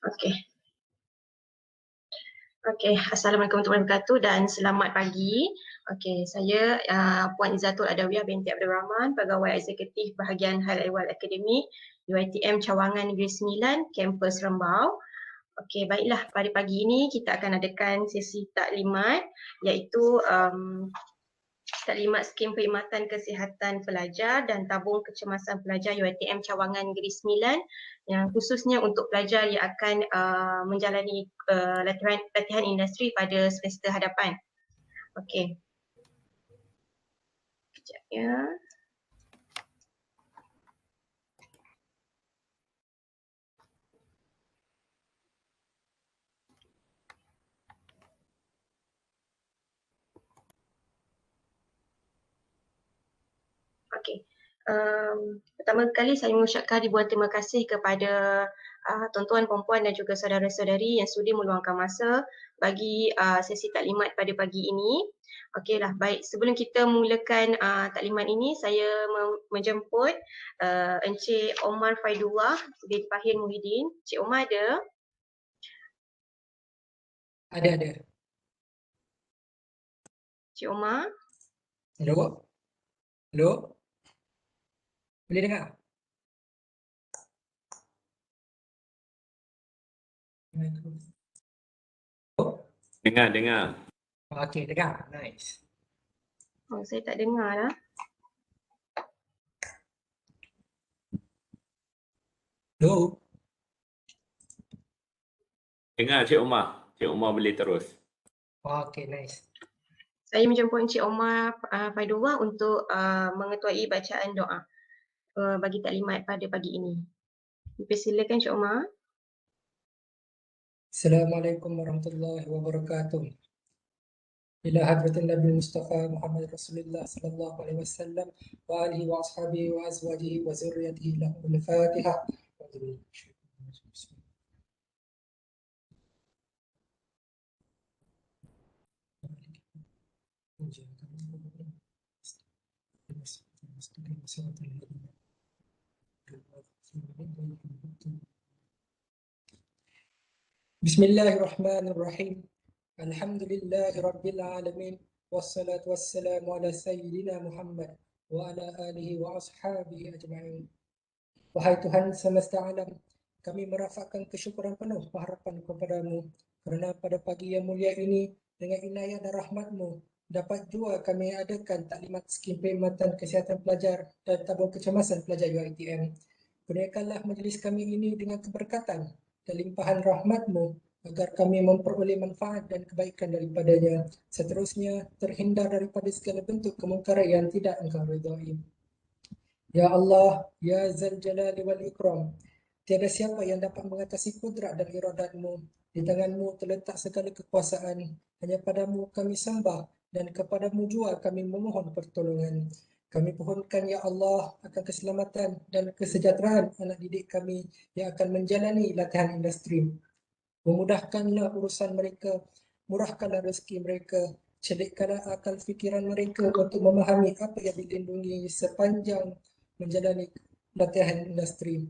Okey. Okey, Assalamualaikum warahmatullahi wabarakatuh dan selamat pagi. Okey, saya Puan Izzatul Adawiyah binti Abdul Rahman, Pegawai Eksekutif Bahagian Hal Ehwal Akademik UiTM Cawangan Negeri Sembilan, Kampus Rembau. Okey, baiklah, pada pagi ini kita akan adakan sesi taklimat iaitu taklimat skim perkhidmatan kesihatan pelajar dan tabung kecemasan pelajar UiTM Cawangan Negeri Sembilan yang khususnya untuk pelajar yang akan menjalani latihan industri pada semester hadapan. Okey. Sekejap ya. Okey. Pertama kali saya mengucapkan ribuan terima kasih kepada tuan-tuan, puan-puan dan juga saudara-saudari yang sudi meluangkan masa bagi sesi taklimat pada pagi ini. Okeylah, baik. Sebelum kita mulakan taklimat ini, saya menjemput Encik Omar Faidullah binti Fahir Muhyiddin. Encik Omar ada? Ada. Encik Omar? Hello? Hello? Boleh dengar? Dengar. Okey, dengar. Nice. Oh, saya tak dengar lah. Hello? Dengar Cik Omar. Cik Omar boleh terus. Okey, nice. Saya menjemput Encik Omar Faidullah untuk mengetuai bacaan doa bagi taklimat pada pagi ini. Dipersilakan Encik Omar. Assalamualaikum warahmatullahi wabarakatuh. Ila hadratin Nabi Mustafa Muhammad Rasulullah sallallahu alaihi wasallam wa alihi wa ashabihi wa azwajihi wa zurriyyatihi lahumul Fatihah. Bismillahirrahmanirrahim. Alhamdulillahi Rabbil Alamin. Wassalatu wassalamu ala Sayyidina Muhammad wa ala alihi wa ashabihi ajma'in. Wahai Tuhan semesta alam, kami merafakkan kesyukuran penuh pengharapan kepadamu kerana pada pagi yang mulia ini dengan inayah dan rahmatmu dapat jua kami adakan taklimat skim perkhidmatan kesihatan pelajar dan tabung kecemasan pelajar UiTM. Kurniakanlah majlis kami ini dengan keberkatan dan limpahan rahmatmu agar kami memperoleh manfaat dan kebaikan daripadanya. Seterusnya terhindar daripada segala bentuk kemungkaran yang tidak engkau ridai. Ya Allah, Ya Zal Jalali wal Ikram, tiada siapa yang dapat mengatasi kudrat dan iradatmu. Di tanganmu terletak segala kekuasaan. Hanya padamu kami sembah dan kepadamu jua kami memohon pertolongan. Kami pohonkan ya Allah akan keselamatan dan kesejahteraan anak didik kami yang akan menjalani latihan industri. Memudahkanlah urusan mereka, murahkanlah rezeki mereka, celikkanlah akal fikiran mereka untuk memahami apa yang dilindungi sepanjang menjalani latihan industri.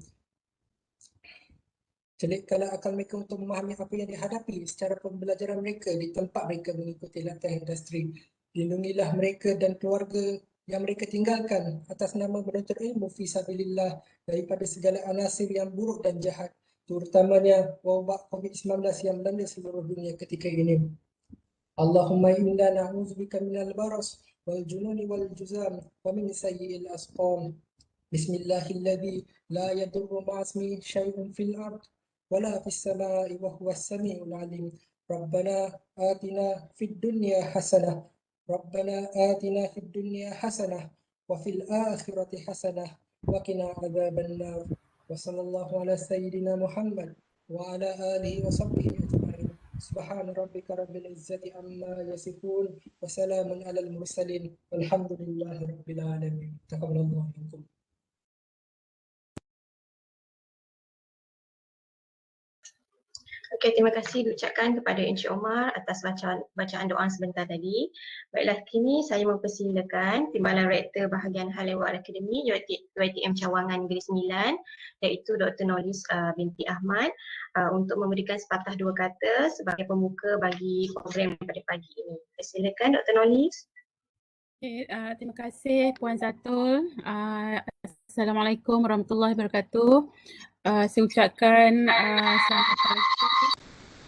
Celikkanlah akal mereka untuk memahami apa yang dihadapi secara pembelajaran mereka di tempat mereka mengikuti latihan industri. Lindungilah mereka dan keluarga yang mereka tinggalkan atas nama menuntut ilmu fi sabilillah daripada segala anasir yang buruk dan jahat, terutamanya wabak COVID-19 yang melanda seluruh dunia ketika ini. Allahumma inna na'udzubika minal baras wal jununi wal juzam wa min sayyi'il asqam. Bismillahilladzi la yadurru ma'asmi syai'un fil ard wala fis sama'i wa huwas sami'ul 'alim. Rabbana atina fid dunya hasanah. Rabbana atina fid dunya hasanah wa fil akhirati hasanah wa qina adzaban nar. Wa sallallahu ala sayyidina Muhammad wa ala alihi wa sahbihi ajma'in. Subhana rabbika rabbil izzati amma yasifun wa salamun alal mursalin walhamdulillahi rabbil alamin. Taqabbalallahu minkum. Okey, terima kasih diucapkan kepada Encik Omar atas bacaan doa sebentar tadi. Baiklah, kini saya mempersilakan Timbalan Rektor Bahagian Hal Ehwal Akademi UiTM Cawangan Negeri Sembilan, iaitu Dr. Nolis binti Ahmad untuk memberikan sepatah dua kata sebagai pembuka bagi program pada pagi ini. Silakan Dr. Nolis. Okay, terima kasih Puan Zatul. Assalamualaikum warahmatullahi wabarakatuh. Saya ucapkan selamat pagi,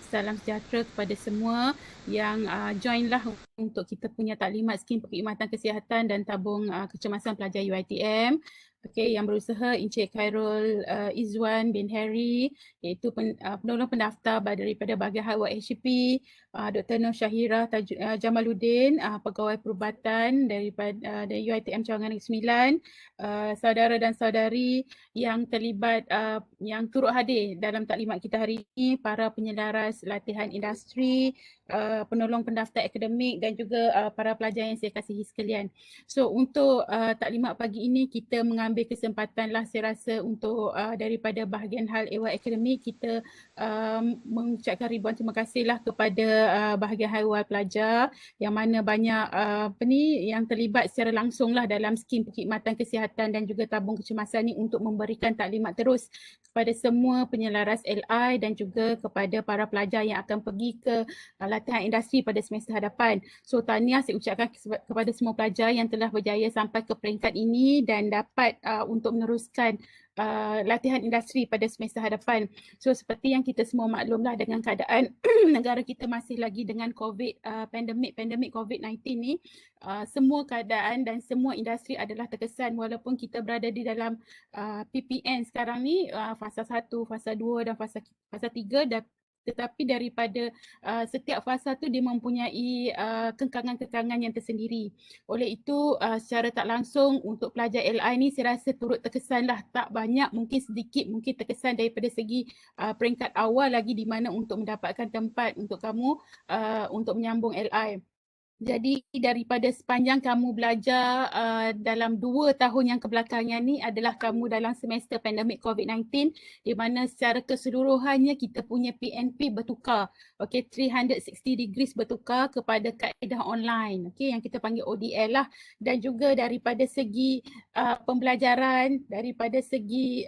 salam sejahtera kepada semua yang join lah untuk kita punya taklimat skim perkhidmatan kesihatan dan tabung kecemasan pelajar UiTM. Okay, yang berusaha Encik Khairul Izwan bin Harry, iaitu penolong pendaftar daripada bahagian Hal Ehwal HCP, Dr. Nur Syahira Jamaluddin, pegawai perubatan daripada dari UiTM Cawangan Negeri Sembilan, saudara dan saudari yang terlibat yang turut hadir dalam taklimat kita hari ini, para penyelaras latihan industri, penolong pendaftar akademik dan juga para pelajar yang saya kasihi sekalian. So untuk taklimat pagi ini kita mengambil kesempatan lah saya rasa untuk daripada bahagian Hal Ehwal Akademik kita mengucapkan ribuan terima kasih lah kepada bahagian Hal Ehwal pelajar yang mana banyak yang terlibat secara langsung lah dalam skim perkhidmatan kesihatan dan juga tabung kecemasan ni untuk memberikan taklimat terus kepada semua penyelaras LI dan juga kepada para pelajar yang akan pergi ke latihan industri pada semester hadapan. So tahniah saya ucapkan kepada semua pelajar yang telah berjaya sampai ke peringkat ini dan dapat untuk meneruskan latihan industri pada semester hadapan. So seperti yang kita semua maklumlah dengan keadaan negara kita masih lagi dengan pandemik COVID-19 ni, semua keadaan dan semua industri adalah terkesan walaupun kita berada di dalam PPN sekarang ni, fasa 1, fasa 2 dan fasa 3 tetapi daripada setiap fasa tu dia mempunyai kekangan-kekangan yang tersendiri. Oleh itu secara tak langsung untuk pelajar LI ni saya rasa turut terkesan lah, tak banyak mungkin sedikit mungkin terkesan daripada segi peringkat awal lagi di mana untuk mendapatkan tempat untuk kamu untuk menyambung LI. Jadi daripada sepanjang kamu belajar dalam 2 tahun yang kebelakangan ni adalah kamu dalam semester pandemik COVID-19 di mana secara keseluruhannya kita punya PNP bertukar. Okay, 360 degrees bertukar kepada kaedah online, okay, yang kita panggil ODL lah. Dan juga daripada segi pembelajaran, daripada segi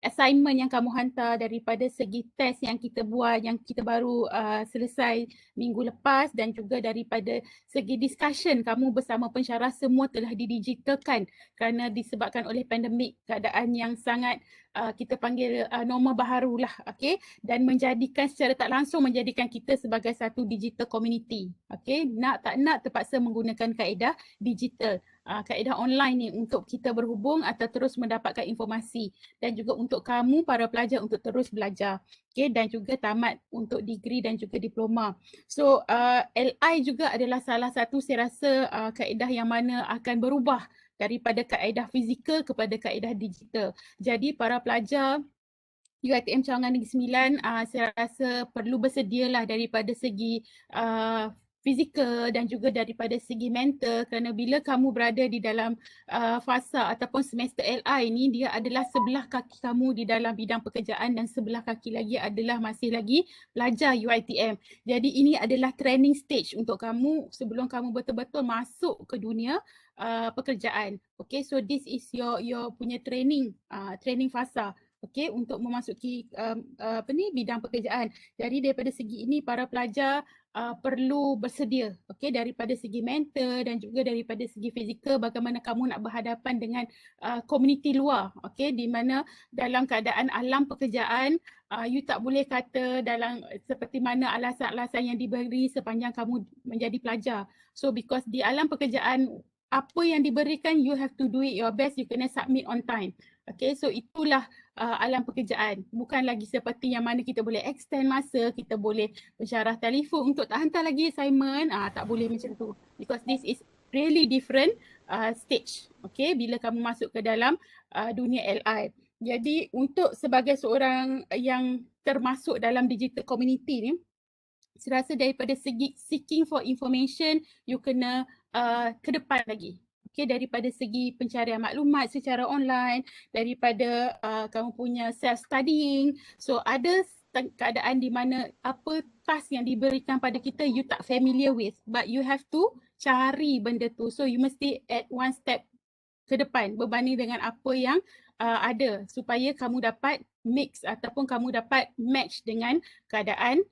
assignment yang kamu hantar, daripada segi test yang kita buat, yang kita baru selesai minggu lepas, dan juga daripada segi discussion kamu bersama pensyarah semua telah didigitalkan kerana disebabkan oleh pandemik, keadaan yang sangat kita panggil norma baharu lah, okay? Dan menjadikan secara tak langsung menjadikan kita sebagai satu digital community, okay? Nak tak nak terpaksa menggunakan kaedah digital, kaedah online ni untuk kita berhubung atau terus mendapatkan informasi dan juga untuk kamu para pelajar untuk terus belajar, okay? Dan juga tamat untuk degree dan juga diploma. So LI juga adalah salah satu saya rasa kaedah yang mana akan berubah daripada kaedah fizikal kepada kaedah digital. Jadi para pelajar UiTM Cawangan Negeri Sembilan saya rasa perlu bersedialah daripada segi fizikal dan juga daripada segi mental kerana bila kamu berada di dalam fasa ataupun semester LI ni, dia adalah sebelah kaki kamu di dalam bidang pekerjaan dan sebelah kaki lagi adalah masih lagi pelajar UiTM. Jadi ini adalah training stage untuk kamu sebelum kamu betul-betul masuk ke dunia pekerjaan. Okay, so this is your punya training fasa. Okay, untuk memasuki bidang pekerjaan. Jadi daripada segi ini para pelajar perlu bersedia, okay, daripada segi mental dan juga daripada segi fizikal bagaimana kamu nak berhadapan dengan komuniti luar, okay, di mana dalam keadaan alam pekerjaan you tak boleh kata dalam seperti mana alasan-alasan yang diberi sepanjang kamu menjadi pelajar. So because di alam pekerjaan apa yang diberikan you have to do it your best, you kena submit on time. Okay, so itulah alam pekerjaan. Bukan lagi seperti yang mana kita boleh extend masa, kita boleh pensyarah telefon untuk tak hantar lagi assignment, tak boleh macam tu. Because this is really different stage, okay, bila kamu masuk ke dalam dunia LI. Jadi untuk sebagai seorang yang termasuk dalam digital community ni, saya rasa daripada segi seeking for information, you kena ke depan lagi. Okay, daripada segi pencarian maklumat secara online, daripada kamu punya self-studying. So ada keadaan di mana apa task yang diberikan pada kita you tak familiar with, but you have to cari benda tu. So you mesti at one step ke depan berbanding dengan apa yang ada, supaya kamu dapat mix ataupun kamu dapat match dengan keadaan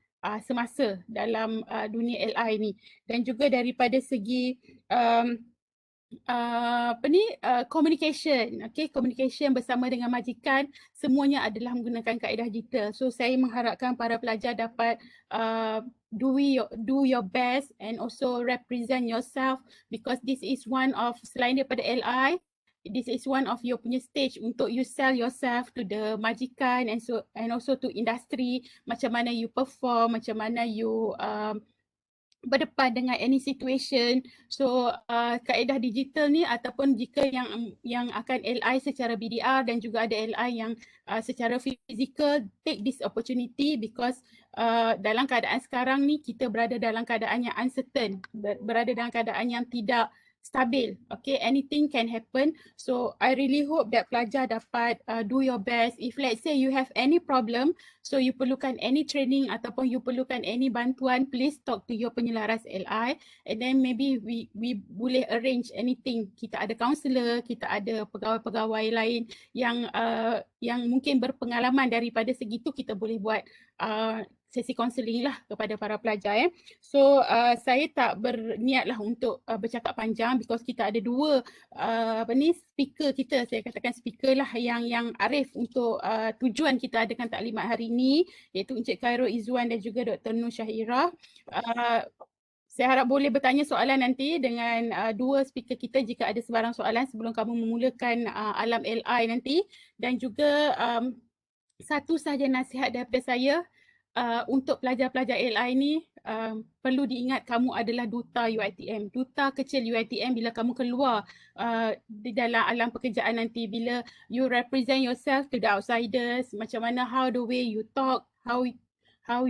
semasa dalam dunia AI ni. Dan juga daripada segi communication, communication bersama dengan majikan, semuanya adalah menggunakan kaedah digital. So saya mengharapkan para pelajar dapat do your best and also represent yourself, because this is one of, selain daripada LI, this is one of your punya stage untuk you sell yourself to the majikan and also to industry, macam mana you perform, macam mana you berdepan dengan any situation. So kaedah digital ni, ataupun jika yang akan LI secara BDR dan juga ada LI yang secara fizikal, take this opportunity, because dalam keadaan sekarang ni kita berada dalam keadaan yang uncertain, berada dalam keadaan yang tidak stabil. Anything can happen. So I really hope that pelajar dapat do your best. If let's say you have any problem, so you perlukan any training ataupun you perlukan any bantuan, please talk to your penyelaras LI, and then maybe we boleh arrange anything. Kita ada counselor, kita ada pegawai-pegawai lain yang mungkin berpengalaman daripada segitu, kita boleh buat sesi counselling lah kepada para pelajar. So saya tak berniat lah untuk bercakap panjang, because kita ada dua speaker kita, saya katakan speaker lah yang arif untuk tujuan kita adakan taklimat hari ini, iaitu Encik Khairul Izzuan dan juga Dr. Nur Syahirah. Saya harap boleh bertanya soalan nanti dengan dua speaker kita jika ada sebarang soalan sebelum kamu memulakan alam LI nanti. Dan juga satu sahaja nasihat daripada saya, untuk pelajar-pelajar LI ni, perlu diingat kamu adalah duta UiTM, duta kecil UiTM. Bila kamu keluar di dalam alam pekerjaan nanti, bila you represent yourself to the outsiders, macam mana, how the way you talk, how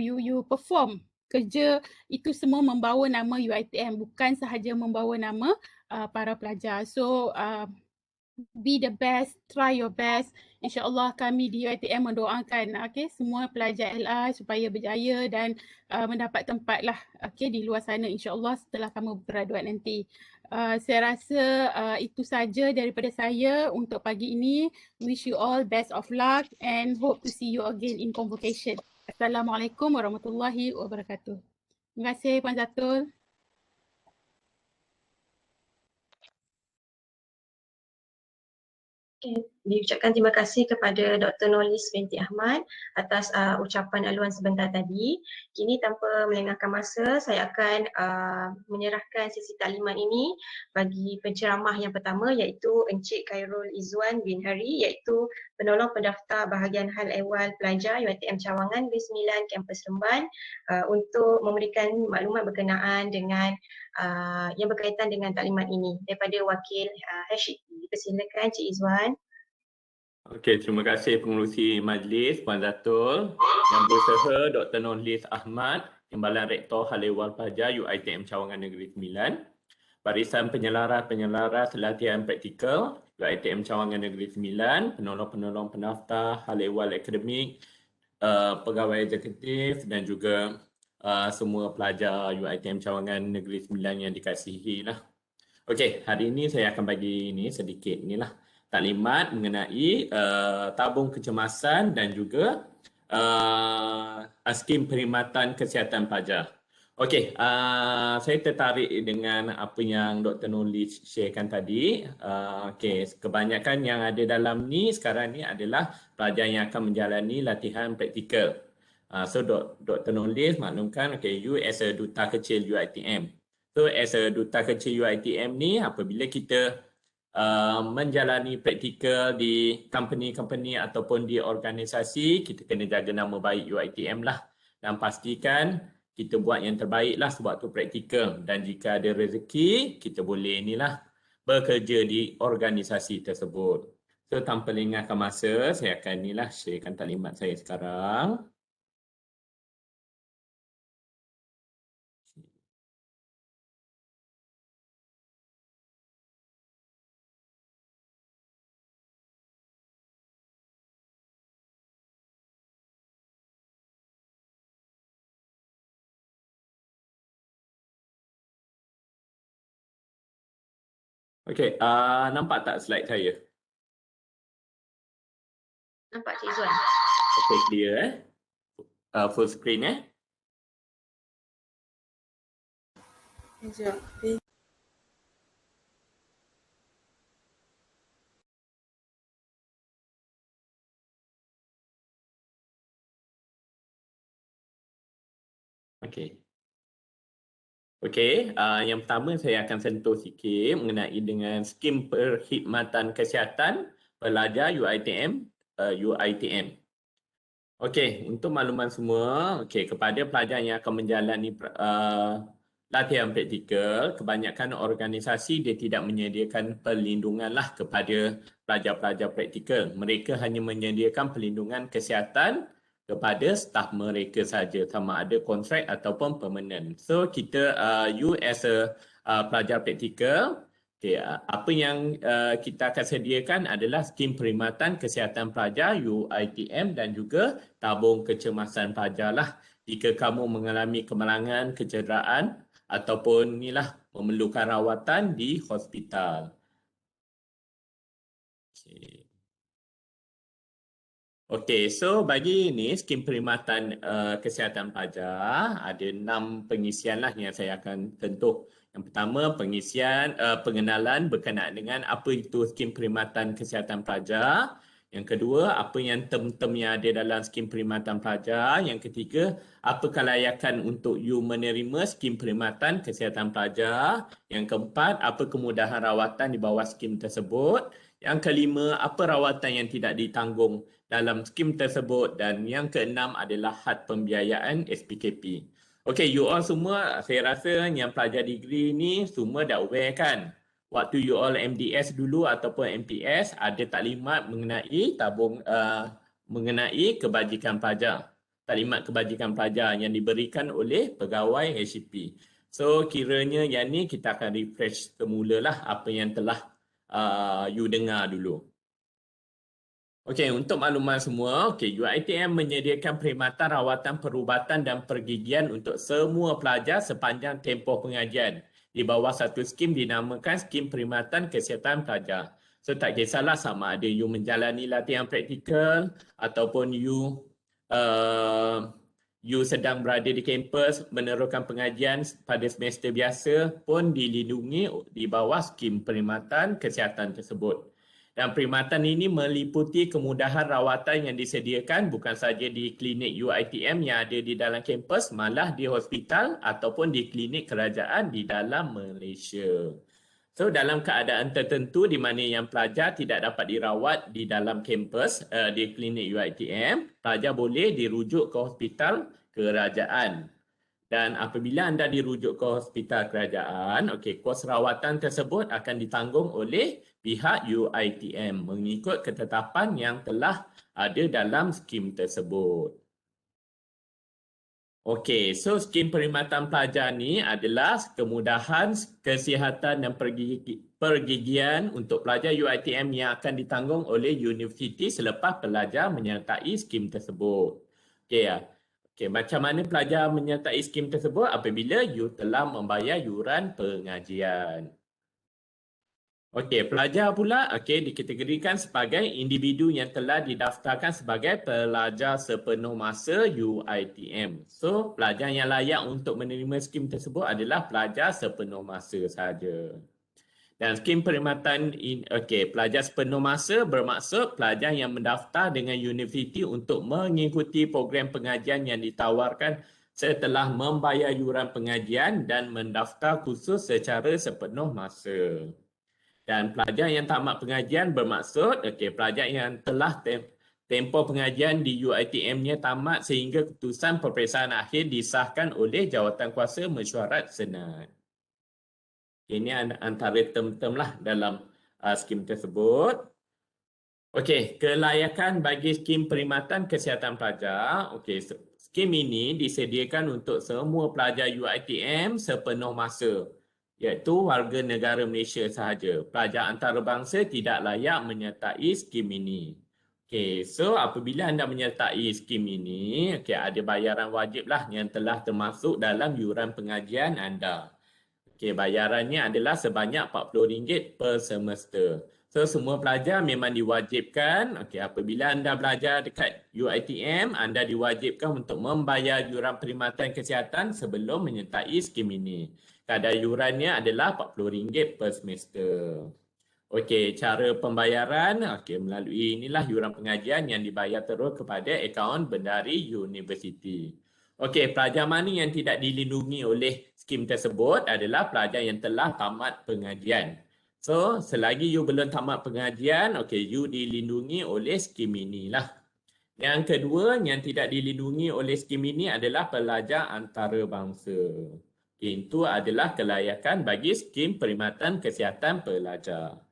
you perform kerja, itu semua membawa nama UiTM, bukan sahaja membawa nama para pelajar. So be the best, try your best. InsyaAllah kami di UiTM mendoakan semua pelajar LI supaya berjaya dan mendapat tempat lah di luar sana, insyaAllah, setelah kamu graduate nanti. Saya rasa itu saja daripada saya untuk pagi ini. Wish you all best of luck and hope to see you again in convocation. Assalamualaikum warahmatullahi wabarakatuh. Terima kasih Puan Zatul. Diucapkan terima kasih kepada Dr. Nurlis binti Ahmad atas ucapan aluan sebentar tadi. Kini tanpa melengahkan masa, saya akan menyerahkan sesi taklimat ini bagi penceramah yang pertama, iaitu Encik Khairul Izzuan bin Hari, iaitu penolong pendaftar bahagian hal ehwal pelajar UiTM Cawangan Negeri Sembilan Kampus Remban, untuk memberikan maklumat berkenaan dengan yang berkaitan dengan taklimat ini daripada wakil HIP. Persilakan Encik Izzuan. Okey, terima kasih pengerusi majlis Puan Zatul. Yang berusaha Dr. Nurlis Ahmad, Timbalan Rektor Hal Ehwal Pelajar UiTM Cawangan Negeri Sembilan. Barisan penyelaras latihan praktikal UiTM Cawangan Negeri Sembilan, penolong-penolong pendaftar hal ehwal akademik, pegawai eksekutif dan juga semua pelajar UiTM Cawangan Negeri Sembilan yang dikasihi lah. Okey, hari ini saya akan bagi ini sedikit inilah taklimat mengenai tabung kecemasan dan juga skim perkhidmatan kesihatan pelajar. Okey, saya tertarik dengan apa yang Dr. Nurlis sharekan tadi. Okey, kebanyakan yang ada dalam ni sekarang ni adalah pelajar yang akan menjalani latihan praktikal. So Dr. Nurlis maklumkan, okay, you as a duta kecil UiTM. So as a duta kecil UiTM ni, apabila kita menjalani praktikal di company-company ataupun di organisasi, kita kena jaga nama baik UiTM lah, dan pastikan kita buat yang terbaik lah sewaktu praktikal. Dan jika ada rezeki, kita boleh inilah bekerja di organisasi tersebut. So tanpa lengahkan masa, saya akan inilah sharekan taklimat saya sekarang. Okey, nampak tak slide saya? Nampak Cik Zuan? Okey, clear full screen Sekejap. Okey. Okey, yang pertama saya akan sentuh sikit mengenai dengan skim perkhidmatan kesihatan pelajar UiTM. Okey, untuk makluman semua, okey, kepada pelajar yang akan menjalani latihan praktikal, kebanyakan organisasi dia tidak menyediakan perlindungan lah kepada pelajar-pelajar praktikal. Mereka hanya menyediakan perlindungan kesihatan kepada staf mereka saja, sama ada kontrak ataupun permanent. So kita, you as a pelajar praktikal, okay, apa yang kita akan sediakan adalah skim perkhidmatan kesihatan pelajar UiTM dan juga tabung kecemasan pelajar lah. Jika kamu mengalami kemalangan, kecederaan ataupun inilah memerlukan rawatan di hospital. Okay. Okey, so bagi ini skim perkhidmatan kesihatan pelajar ada 6 pengisian lah yang saya akan sentuh. Yang pertama pengenalan berkenaan dengan apa itu skim perkhidmatan kesihatan pelajar. Yang kedua, apa yang term-term yang ada dalam skim perkhidmatan pelajar. Yang ketiga, apa kelayakan untuk you menerima skim perkhidmatan kesihatan pelajar. Yang keempat, apa kemudahan rawatan di bawah skim tersebut. Yang kelima, apa rawatan yang tidak ditanggung dalam skim tersebut, dan yang keenam adalah had pembiayaan SPKP. Okey, you all semua, saya rasa yang pelajar degree ni semua dah aware kan? Waktu you all MDS dulu ataupun MPS ada taklimat mengenai mengenai kebajikan pelajar. Taklimat kebajikan pelajar yang diberikan oleh pegawai HCP. So kiranya yang ni kita akan refresh semula lah apa yang telah you dengar dulu. Okey, untuk makluman semua, UiTM menyediakan perkhidmatan rawatan perubatan dan pergigian untuk semua pelajar sepanjang tempoh pengajian di bawah satu skim dinamakan skim perkhidmatan kesihatan pelajar. So tak kisahlah sama ada you menjalani latihan praktikal ataupun you sedang berada di kampus meneruskan pengajian pada semester biasa pun dilindungi di bawah skim perkhidmatan kesihatan tersebut. Dan perkhidmatan ini meliputi kemudahan rawatan yang disediakan bukan sahaja di klinik UiTM yang ada di dalam kampus, malah di hospital ataupun di klinik kerajaan di dalam Malaysia. So dalam keadaan tertentu di mana yang pelajar tidak dapat dirawat di dalam kampus di klinik UiTM, pelajar boleh dirujuk ke hospital kerajaan. Dan apabila anda dirujuk ke hospital kerajaan, kos rawatan tersebut akan ditanggung oleh pihak UiTM mengikut ketetapan yang telah ada dalam skim tersebut. Okey, so skim perkhidmatan pelajar ni adalah kemudahan kesihatan dan pergigian untuk pelajar UiTM yang akan ditanggung oleh universiti selepas pelajar menyertai skim tersebut. Okey ya. Okey, macam mana pelajar menyertai skim tersebut apabila you telah membayar yuran pengajian. Okey, pelajar pula dikategorikan sebagai individu yang telah didaftarkan sebagai pelajar sepenuh masa UiTM. So, pelajar yang layak untuk menerima skim tersebut adalah pelajar sepenuh masa sahaja. Dan skim perkhidmatan pelajar sepenuh masa bermaksud pelajar yang mendaftar dengan universiti untuk mengikuti program pengajian yang ditawarkan setelah membayar yuran pengajian dan mendaftar kursus secara sepenuh masa. Dan pelajar yang tamat pengajian bermaksud pelajar yang telah tempoh pengajian di UiTM-nya tamat sehingga keputusan peperiksaan akhir disahkan oleh Jawatankuasa Mesyuarat Senat. Ini antara term-term lah dalam skim tersebut. Okey, kelayakan bagi skim perkhidmatan kesihatan pelajar. Okey, skim ini disediakan untuk semua pelajar UiTM sepenuh masa, iaitu warga negara Malaysia sahaja. Pelajar antarabangsa tidak layak menyertai skim ini. Okey, so apabila anda menyertai skim ini, ada bayaran wajib lah yang telah termasuk dalam yuran pengajian anda. Okey, bayarannya adalah sebanyak RM40 per semester. So semua pelajar memang diwajibkan, okey, apabila anda belajar dekat UiTM, anda diwajibkan untuk membayar yuran perkhidmatan kesihatan sebelum menyertai skim ini. Kadar yurannya adalah RM40 per semester. Okey, cara pembayaran melalui inilah yuran pengajian yang dibayar terus kepada akaun Bendahari Universiti. Okey, pelajar mana yang tidak dilindungi oleh skim tersebut adalah pelajar yang telah tamat pengajian. So, selagi you belum tamat pengajian, you dilindungi oleh skim inilah. Yang kedua, yang tidak dilindungi oleh skim ini adalah pelajar antarabangsa. Itu adalah kelayakan bagi skim perkhidmatan kesihatan pelajar.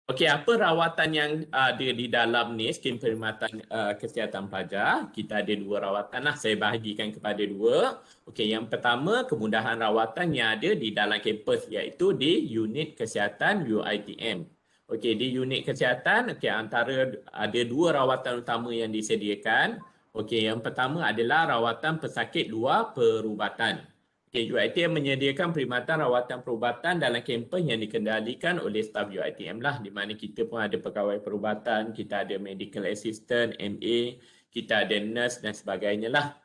Okey, apa rawatan yang ada di dalam ni skim perkhidmatan kesihatan pelajar? Kita ada dua rawatan lah, saya bahagikan kepada dua. Okey, yang pertama kemudahan rawatan yang ada di dalam kampus iaitu di unit kesihatan UiTM. Okey, di unit kesihatan antara ada dua rawatan utama yang disediakan. Okey, yang pertama adalah rawatan pesakit luar perubatan. UiTM menyediakan perkhidmatan rawatan perubatan dalam kampus yang dikendalikan oleh staf UiTM lah, di mana kita pun ada pegawai perubatan, kita ada medical assistant, MA, kita ada nurse dan sebagainya lah.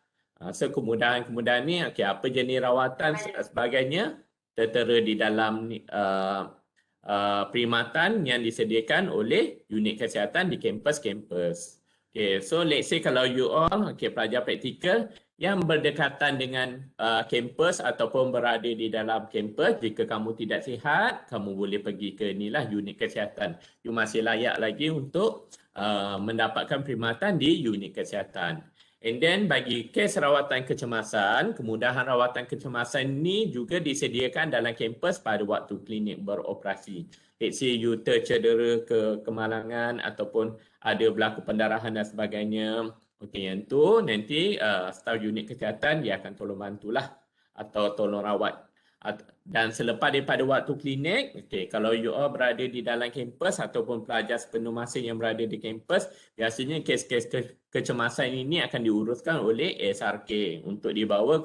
So kemudahan-kemudahan ni, apa jenis rawatan sebagainya tertera di dalam perkhidmatan yang disediakan oleh unit kesihatan di kampus-kampus. So let's say kalau you all pelajar praktikal yang berdekatan dengan kampus ataupun berada di dalam kampus, jika kamu tidak sihat, kamu boleh pergi ke inilah unit kesihatan. You masih layak lagi untuk mendapatkan perkhidmatan di unit kesihatan. And then bagi kes rawatan kecemasan, kemudahan rawatan kecemasan ini juga disediakan dalam kampus pada waktu klinik beroperasi. Let's say you tercedera kemalangan ataupun ada berlaku pendarahan dan sebagainya. Okey, yang tu nanti staf unit kesihatan dia akan tolong bantulah atau tolong rawat. Dan selepas daripada waktu klinik, kalau you all berada di dalam kampus ataupun pelajar sepenuh masa yang berada di kampus, biasanya kes-kes kecemasan ini akan diuruskan oleh SRK untuk dibawa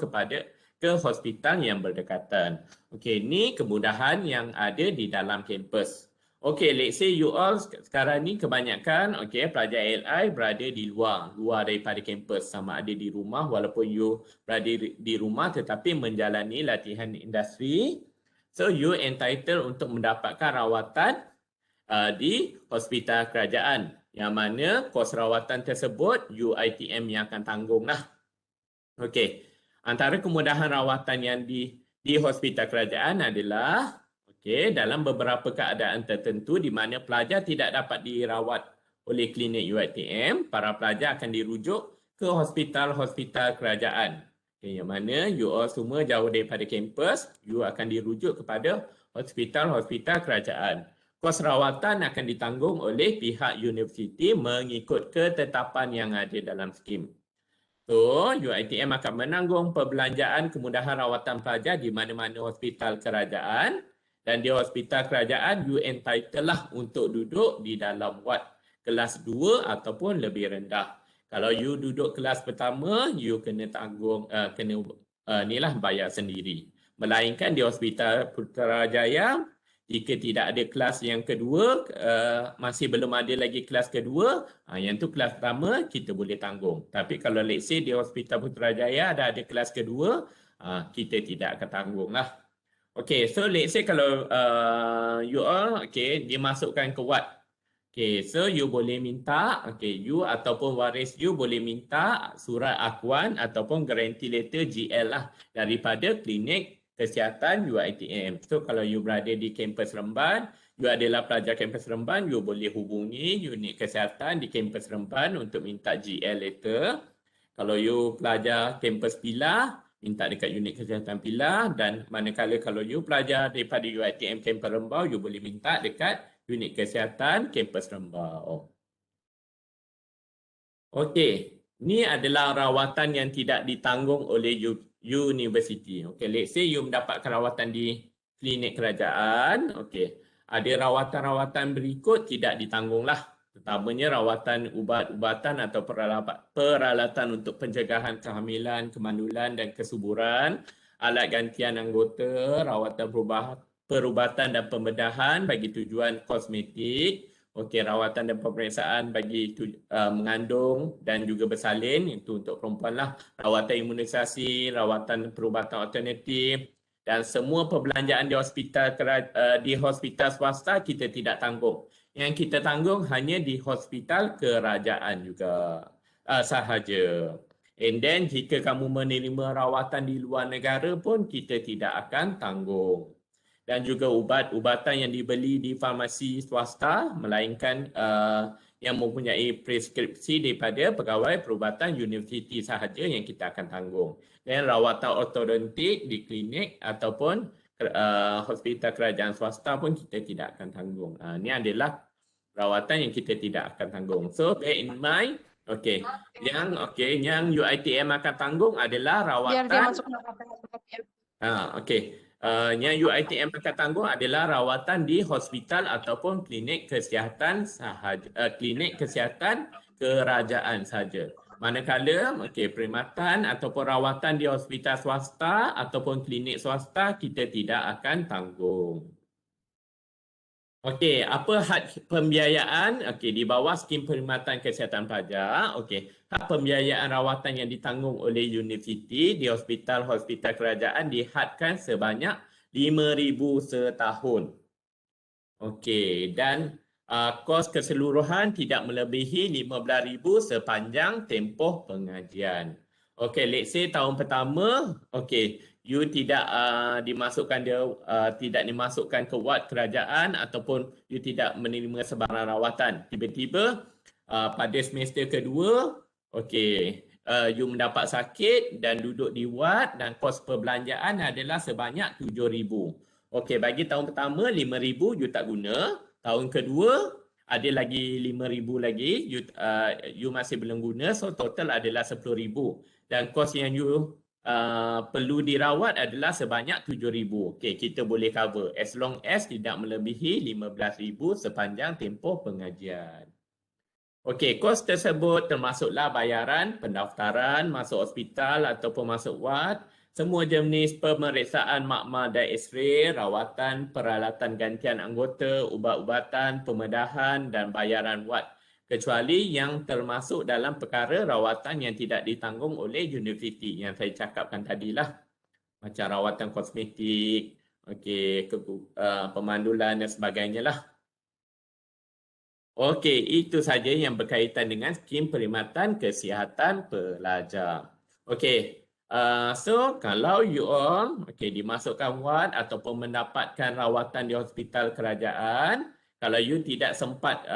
ke hospital yang berdekatan. Okey, ini kemudahan yang ada di dalam kampus. Okey, let's say you all sekarang ni kebanyakan pelajar ALI berada di luar daripada kampus, sama ada di rumah walaupun you berada di rumah tetapi menjalani latihan industri. So you entitled untuk mendapatkan rawatan di hospital kerajaan, yang mana kos rawatan tersebut UiTM yang akan tanggunglah. Okey, antara kemudahan rawatan yang di hospital kerajaan adalah dalam beberapa keadaan tertentu di mana pelajar tidak dapat dirawat oleh klinik UiTM, para pelajar akan dirujuk ke hospital-hospital kerajaan. Yang mana you all semua jauh daripada kampus, you akan dirujuk kepada hospital-hospital kerajaan. Kos rawatan akan ditanggung oleh pihak universiti mengikut ketetapan yang ada dalam skim. So, UiTM akan menanggung perbelanjaan kemudahan rawatan pelajar di mana-mana hospital kerajaan. Dan di hospital kerajaan, you entitled lah untuk duduk di dalam ward kelas 2 ataupun lebih rendah. Kalau you duduk kelas pertama, you kena tanggung, bayar sendiri. Melainkan di hospital Putrajaya, jika tidak ada kelas yang kedua, masih belum ada lagi kelas kedua, yang tu kelas pertama kita boleh tanggung. Tapi kalau let's say di hospital Putrajaya ada kelas kedua, kita tidak akan tanggung lah. Okay, so let's say kalau you all dimasukkan ke ward. Okay, so you boleh minta, you ataupun waris you boleh minta surat akuan ataupun guarantee letter GL lah daripada klinik kesihatan UiTM. So kalau you berada di kampus Remban, you adalah pelajar kampus Remban, you boleh hubungi unit kesihatan di kampus Remban untuk minta GL letter. Kalau you pelajar kampus Pilah, minta dekat unit kesihatan Pilah, dan manakala kalau you pelajar daripada UiTM kampus Rembau, you boleh minta dekat unit kesihatan kampus Rembau. Okey, ni adalah rawatan yang tidak ditanggung oleh universiti. Okey, let's say you mendapatkan rawatan di klinik kerajaan, ada rawatan-rawatan berikut tidak ditanggunglah. Terutamanya rawatan ubat-ubatan atau peralatan untuk pencegahan kehamilan, kemandulan dan kesuburan. alat gantian anggota, rawatan perubatan dan pembedahan bagi tujuan kosmetik, okey, rawatan dan pemeriksaan bagi mengandung dan juga bersalin, itu untuk perempuan lah, rawatan imunisasi, rawatan perubatan alternatif, dan semua perbelanjaan di hospital swasta kita tidak tanggung. Yang kita tanggung hanya di hospital kerajaan juga sahaja. And then jika kamu menerima rawatan di luar negara pun kita tidak akan tanggung. Dan juga ubat-ubatan yang dibeli di farmasi swasta melainkan yang mempunyai preskripsi daripada pegawai perubatan universiti sahaja yang kita akan tanggung. Dan rawatan ortodontik di klinik ataupun hospital kerajaan swasta pun kita tidak akan tanggung. Ini adalah rawatan yang kita tidak akan tanggung. So bear in mind, okey, yang UiTM akan tanggung adalah rawatan. Biar dia masuk okey. Yang UiTM akan tanggung adalah rawatan di hospital ataupun klinik kesihatan sahaja, klinik kesihatan kerajaan saja. Manakala perkhidmatan ataupun rawatan di hospital swasta ataupun klinik swasta kita tidak akan tanggung. Okey, apa had pembiayaan? Okey, di bawah skim perkhidmatan kesihatan pelajar, okey, had pembiayaan rawatan yang ditanggung oleh universiti di hospital-hospital kerajaan dihadkan sebanyak RM5,000 setahun. Okey, dan kos keseluruhan tidak melebihi RM15,000 sepanjang tempoh pengajian. Okey, let's say tahun pertama, okey, you tidak tidak dimasukkan ke wad kerajaan ataupun you tidak menerima sebarang rawatan. Tiba-tiba pada semester kedua, okey, you mendapat sakit dan duduk di wad dan kos perbelanjaan adalah sebanyak RM7,000. Okey, bagi tahun pertama RM5,000 you tak guna. Tahun kedua ada lagi RM5,000 lagi, you masih belum guna, so total adalah RM10,000. Dan kos yang you perlu dirawat adalah sebanyak RM7,000. Okey, kita boleh cover as long as tidak melebihi RM15,000 sepanjang tempoh pengajian. Okey, kos tersebut termasuklah bayaran pendaftaran, masuk hospital ataupun masuk wad, semua jenis pemeriksaan makmal dan X-ray, rawatan, peralatan gantian anggota, ubat-ubatan, pembedahan dan bayaran wad. Kecuali yang termasuk dalam perkara rawatan yang tidak ditanggung oleh universiti yang saya cakapkan tadilah. Macam rawatan kosmetik, okey, pemandulan dan sebagainya lah. Okey, itu saja yang berkaitan dengan skim perkhidmatan kesihatan pelajar. Okey, so kalau you all dimasukkan wad ataupun mendapatkan rawatan di hospital kerajaan, kalau you tidak sempat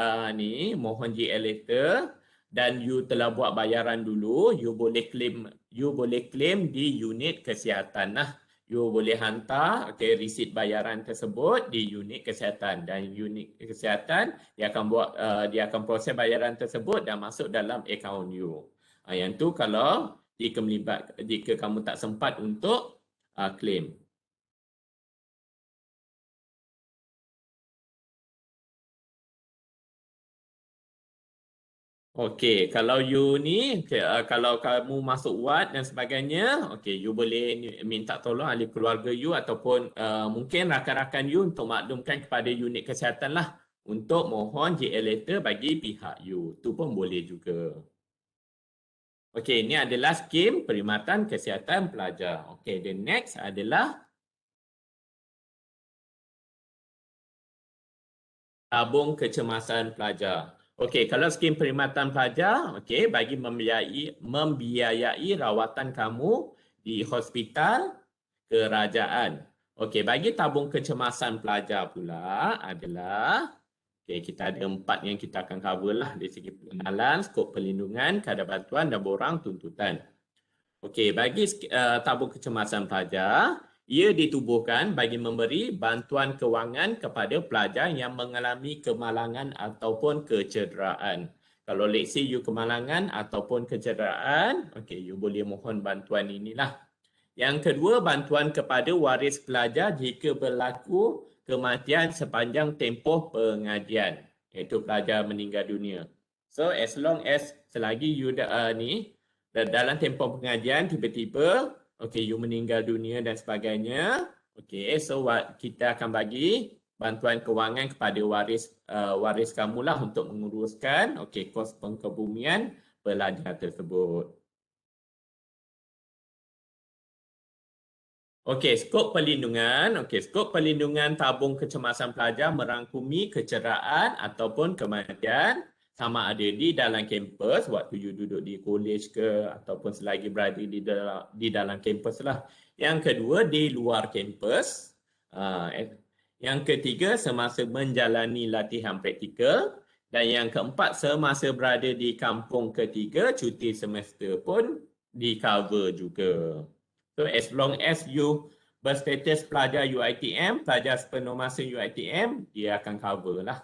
mohon GL letter dan you telah buat bayaran dulu, you boleh claim di unit kesihatan lah. You boleh hantar resit bayaran tersebut di unit kesihatan dan unit kesihatan dia akan proses bayaran tersebut dan masuk dalam akaun you. Yang tu kalau jika kamu tak sempat untuk claim. Okey, kalau you ni, kalau kamu masuk wad dan sebagainya, okey, you boleh minta tolong ahli keluarga you ataupun mungkin rakan-rakan you untuk maklumkan kepada unit kesihatan lah untuk mohon GL letter bagi pihak you. Tu pun boleh juga. Okey, ini adalah skim perkhidmatan kesihatan pelajar. Okey, the next adalah tabung kecemasan pelajar. Okey, kalau skim perkhidmatan pelajar, okey, bagi membiayai rawatan kamu di hospital kerajaan. Okey, bagi tabung kecemasan pelajar pula adalah, okey, kita ada 4 yang kita akan cover lah dari segi pengenalan, skop perlindungan, kadar bantuan dan borang tuntutan. Okey, bagi tabung kecemasan pelajar, ia ditubuhkan bagi memberi bantuan kewangan kepada pelajar yang mengalami kemalangan ataupun kecederaan. Kalau let's say you kemalangan ataupun kecederaan, okey, you boleh mohon bantuan inilah. Yang kedua, bantuan kepada waris pelajar jika berlaku kematian sepanjang tempoh pengajian, iaitu pelajar meninggal dunia. So as long as selagi you dalam tempoh pengajian tiba-tiba okey, you meninggal dunia dan sebagainya. Okey, so kita akan bagi bantuan kewangan kepada waris kamulah untuk menguruskan kos pengkebumian pelajar tersebut. Okey, skop perlindungan. Okey, skop perlindungan tabung kecemasan pelajar merangkumi kecederaan ataupun kematian sama ada di dalam kampus waktu you duduk di college ke ataupun selagi berada di dalam kampus lah. Yang kedua, di luar kampus. Yang ketiga, semasa menjalani latihan praktikal. Dan yang keempat, semasa berada di kampung ketiga, cuti semester pun di-cover juga. So as long as you berstatus pelajar UiTM, pelajar sepenuh masa UiTM, dia akan cover lah.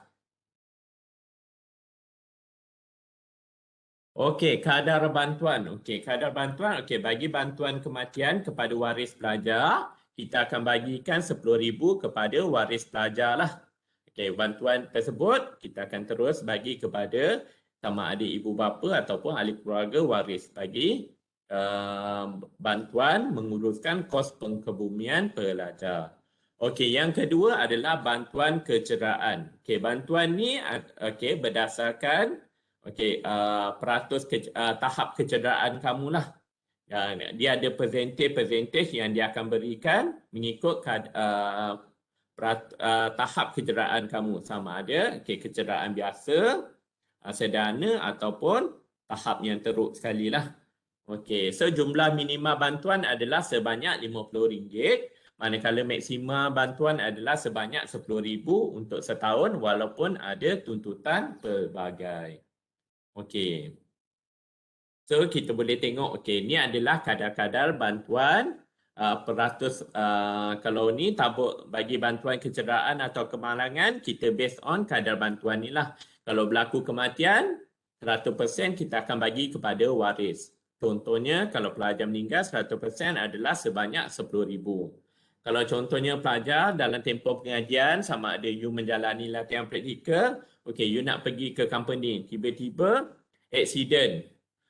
Okey, kadar bantuan. Okey, kadar bantuan. Okey, bagi bantuan kematian kepada waris pelajar, kita akan bagikan 10,000 kepada waris pelajar lah. Okey, bantuan tersebut kita akan terus bagi kepada sama ada ibu bapa ataupun ahli keluarga waris bagi bantuan menguruskan kos pengkebumian pelajar. Okey, yang kedua adalah bantuan kecederaan. Okey, bantuan ni berdasarkan peratus tahap kecederaan kamulah. Dia ada percentage yang dia akan berikan mengikut tahap kecederaan kamu, sama ada kecederaan biasa, sederhana ataupun tahap yang teruk sekali lah. Okey, so jumlah minima bantuan adalah sebanyak RM50, manakala maksima bantuan adalah sebanyak RM10,000 untuk setahun walaupun ada tuntutan pelbagai. Okey. So kita boleh tengok, okey, ni adalah kadar-kadar bantuan peratus. Kalau ni tabuk bagi bantuan kecederaan atau kemalangan, kita based on kadar bantuan ni lah. Kalau berlaku kematian, 100% kita akan bagi kepada waris. Contohnya, kalau pelajar meninggal, 100% adalah sebanyak RM10,000. Kalau contohnya pelajar dalam tempoh pengajian, sama ada you menjalani latihan praktikal, okey, you nak pergi ke company, tiba-tiba accident,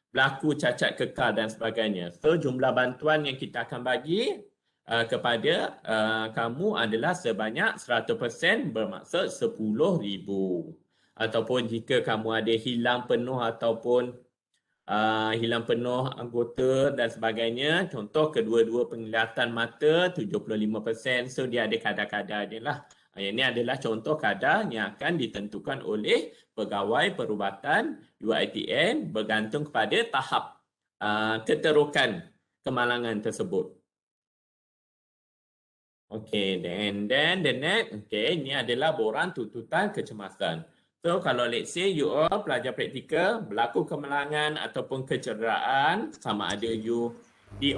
berlaku cacat kekal dan sebagainya. So, jumlah bantuan yang kita akan bagi kepada kamu adalah sebanyak 100%, bermaksud RM10,000. Ataupun jika kamu ada hilang penuh ataupun hilang penuh anggota dan sebagainya, contoh kedua-dua penglihatan mata 75%, so dia ada kadar-kadar dia lah. Yang ini adalah contoh kadar yang akan ditentukan oleh pegawai perubatan UiTM bergantung kepada tahap keterukan kemalangan tersebut. Okey, then the next, ini adalah borang tuntutan kecemasan. So, kalau let's say you all pelajar praktikal berlaku kemalangan ataupun kecederaan, sama ada you di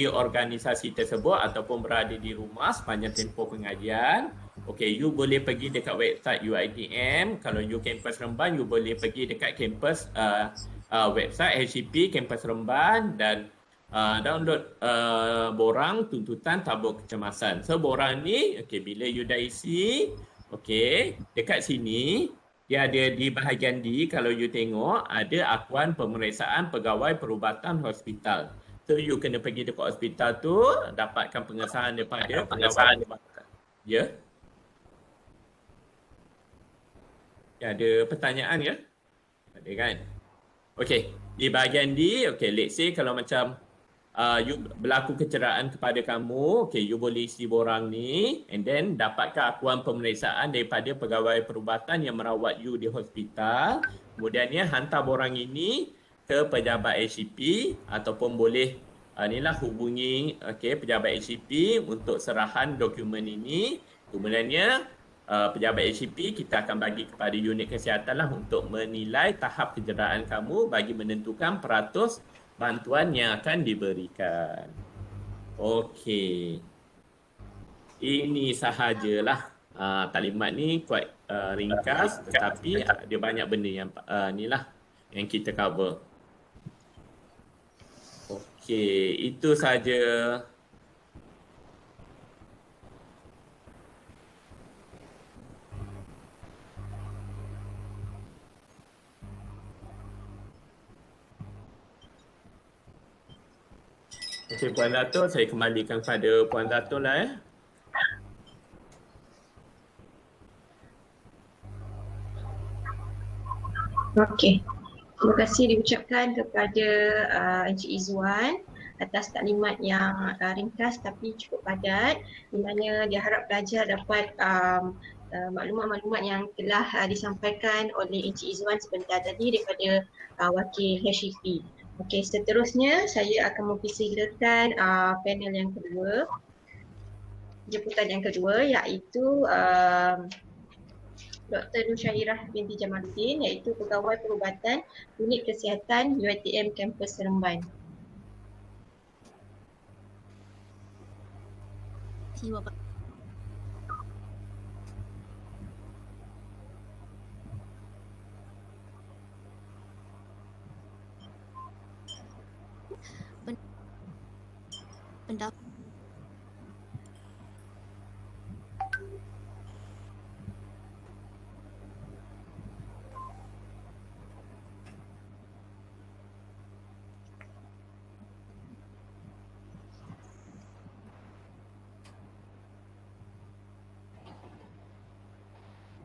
organisasi tersebut ataupun berada di rumah sepanjang tempoh pengajian, you boleh pergi dekat website UiTM. Kalau you kampus Remban, you boleh pergi dekat kampus website HCP kampus Remban dan download borang tuntutan tabung kecemasan. So, borang ni, bila you dah isi, dekat sini dia ada di bahagian D, kalau you tengok ada akuan pemeriksaan pegawai perubatan hospital. So you kena pergi dekat hospital tu, dapatkan pengesahan daripada pegawai perubatan. Ya. Ada pertanyaan ya? Ada kan? Okey, di bahagian D, let's say kalau macam you berlaku kecederaan kepada kamu, you boleh isi borang ni and then dapatkan akuan pemeriksaan daripada pegawai perubatan yang merawat you di hospital. Kemudiannya hantar borang ini ke pejabat HCP ataupun boleh hubungi pejabat HCP untuk serahan dokumen ini. Kemudiannya pejabat HCP kita akan bagi kepada unit kesihatan lah untuk menilai tahap kecederaan kamu bagi menentukan peratus bantuan yang akan diberikan. Okey. Ini sahajalah. Taklimat ni quite ringkas tetapi ada banyak benda yang inilah yang kita cover. Okey, itu saja. kasih Puan Dato'. Saya kembalikan kepada Puan Dato' lah. Okey. Terima kasih diucapkan kepada Encik Izzuan atas taklimat yang ringkas tapi cukup padat, di mana dia harap pelajar dapat maklumat-maklumat yang telah disampaikan oleh Encik Izzuan sebentar tadi daripada wakil HFP. Okey, seterusnya saya akan mempersilakan panel yang kedua, jemputan yang kedua, iaitu Dr. Nusyairah binti Jamaluddin, iaitu Pegawai Perubatan Unit Kesihatan UiTM Kampus Seremban.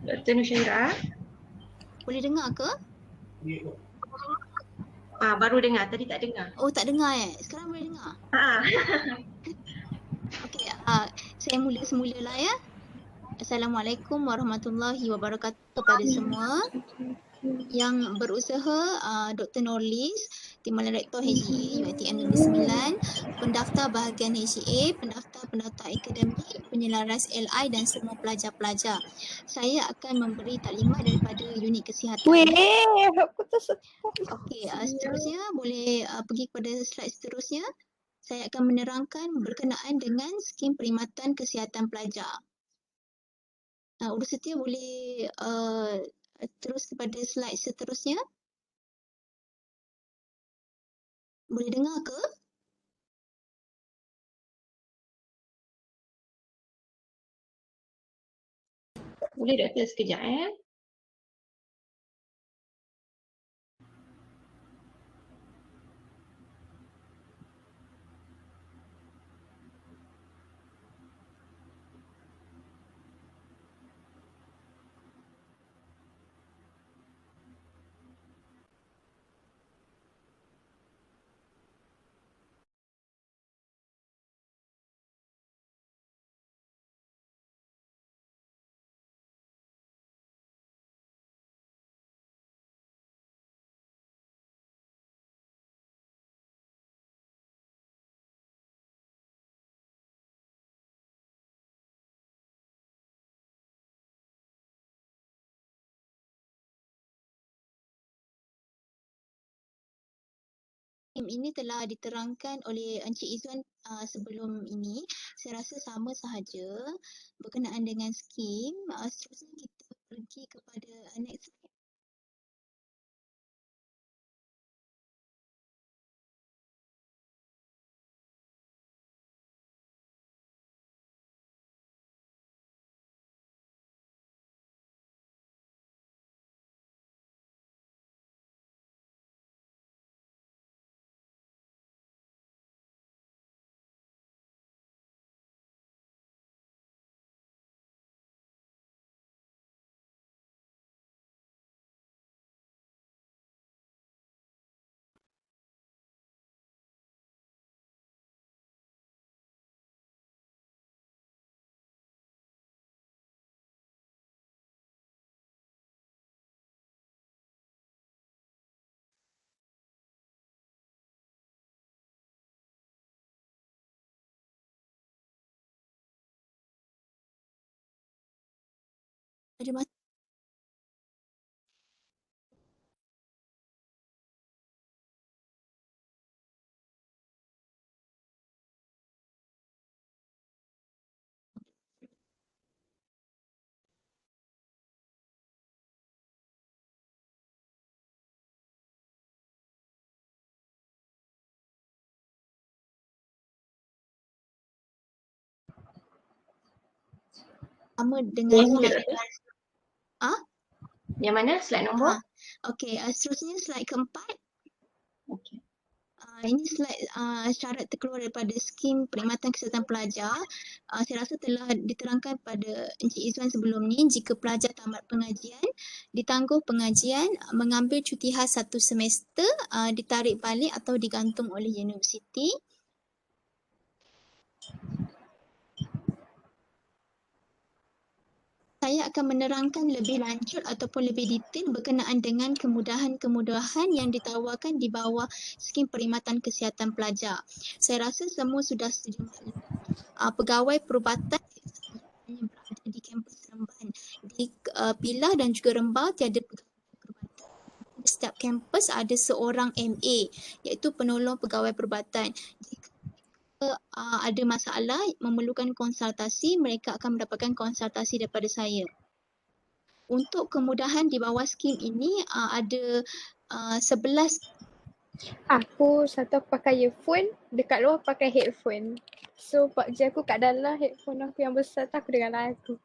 Dr. Nusyairah, Boleh dengar ke? baru dengar, tadi tak dengar. Oh, tak dengar Sekarang boleh dengar? Okey, saya mula semula lah ya. Assalamualaikum warahmatullahi wabarakatuh kepada semua yang berusaha, Dr. Nurlis, Timbalan Rektor HCA UiTM Negeri Sembilan, pendaftar bahagian HCA, pendaftar akademik, penyelaras LI dan semua pelajar-pelajar. Saya akan memberi taklimat daripada unit kesihatan. Aku tersekat. Okey, seterusnya boleh pergi kepada slide seterusnya. Saya akan menerangkan berkenaan dengan skim perkhidmatan kesihatan pelajar. Urus Setia boleh terus kepada slide seterusnya. Boleh dengar ke? Boleh Doktor sekejap Ini telah diterangkan oleh Encik Izzuan sebelum ini. Saya rasa sama sahaja berkenaan dengan skim. Seterusnya kita pergi kepada next slide. Ada masa. Sama dengan slide. Yang mana slide nombor? Okey, seterusnya slide keempat. Okey. Ini slide syarat terkeluar daripada skim perkhidmatan kesihatan pelajar. Saya rasa telah diterangkan pada Encik Izzuan sebelum ni, jika pelajar tamat pengajian, ditangguh pengajian, mengambil cuti khas 1 semester, ditarik balik atau digantung oleh universiti. Saya akan menerangkan lebih lanjut ataupun lebih detail berkenaan dengan kemudahan-kemudahan yang ditawarkan di bawah skim perkhidmatan kesihatan pelajar. Saya rasa semua sudah sedia maklum. Pegawai perubatan hanya berada di kampus Seremban. Di Pilah dan juga Rembau tiada pegawai perubatan. Setiap kampus ada seorang MA, iaitu penolong pegawai perubatan. Jika ada masalah memerlukan konsultasi, mereka akan mendapatkan konsultasi daripada saya. Untuk kemudahan di bawah skim ini ada 11. Aku pakai earphone, dekat luar pakai headphone. So Pak Ji aku kat dalam headphone aku yang besar tu aku dengar lagu.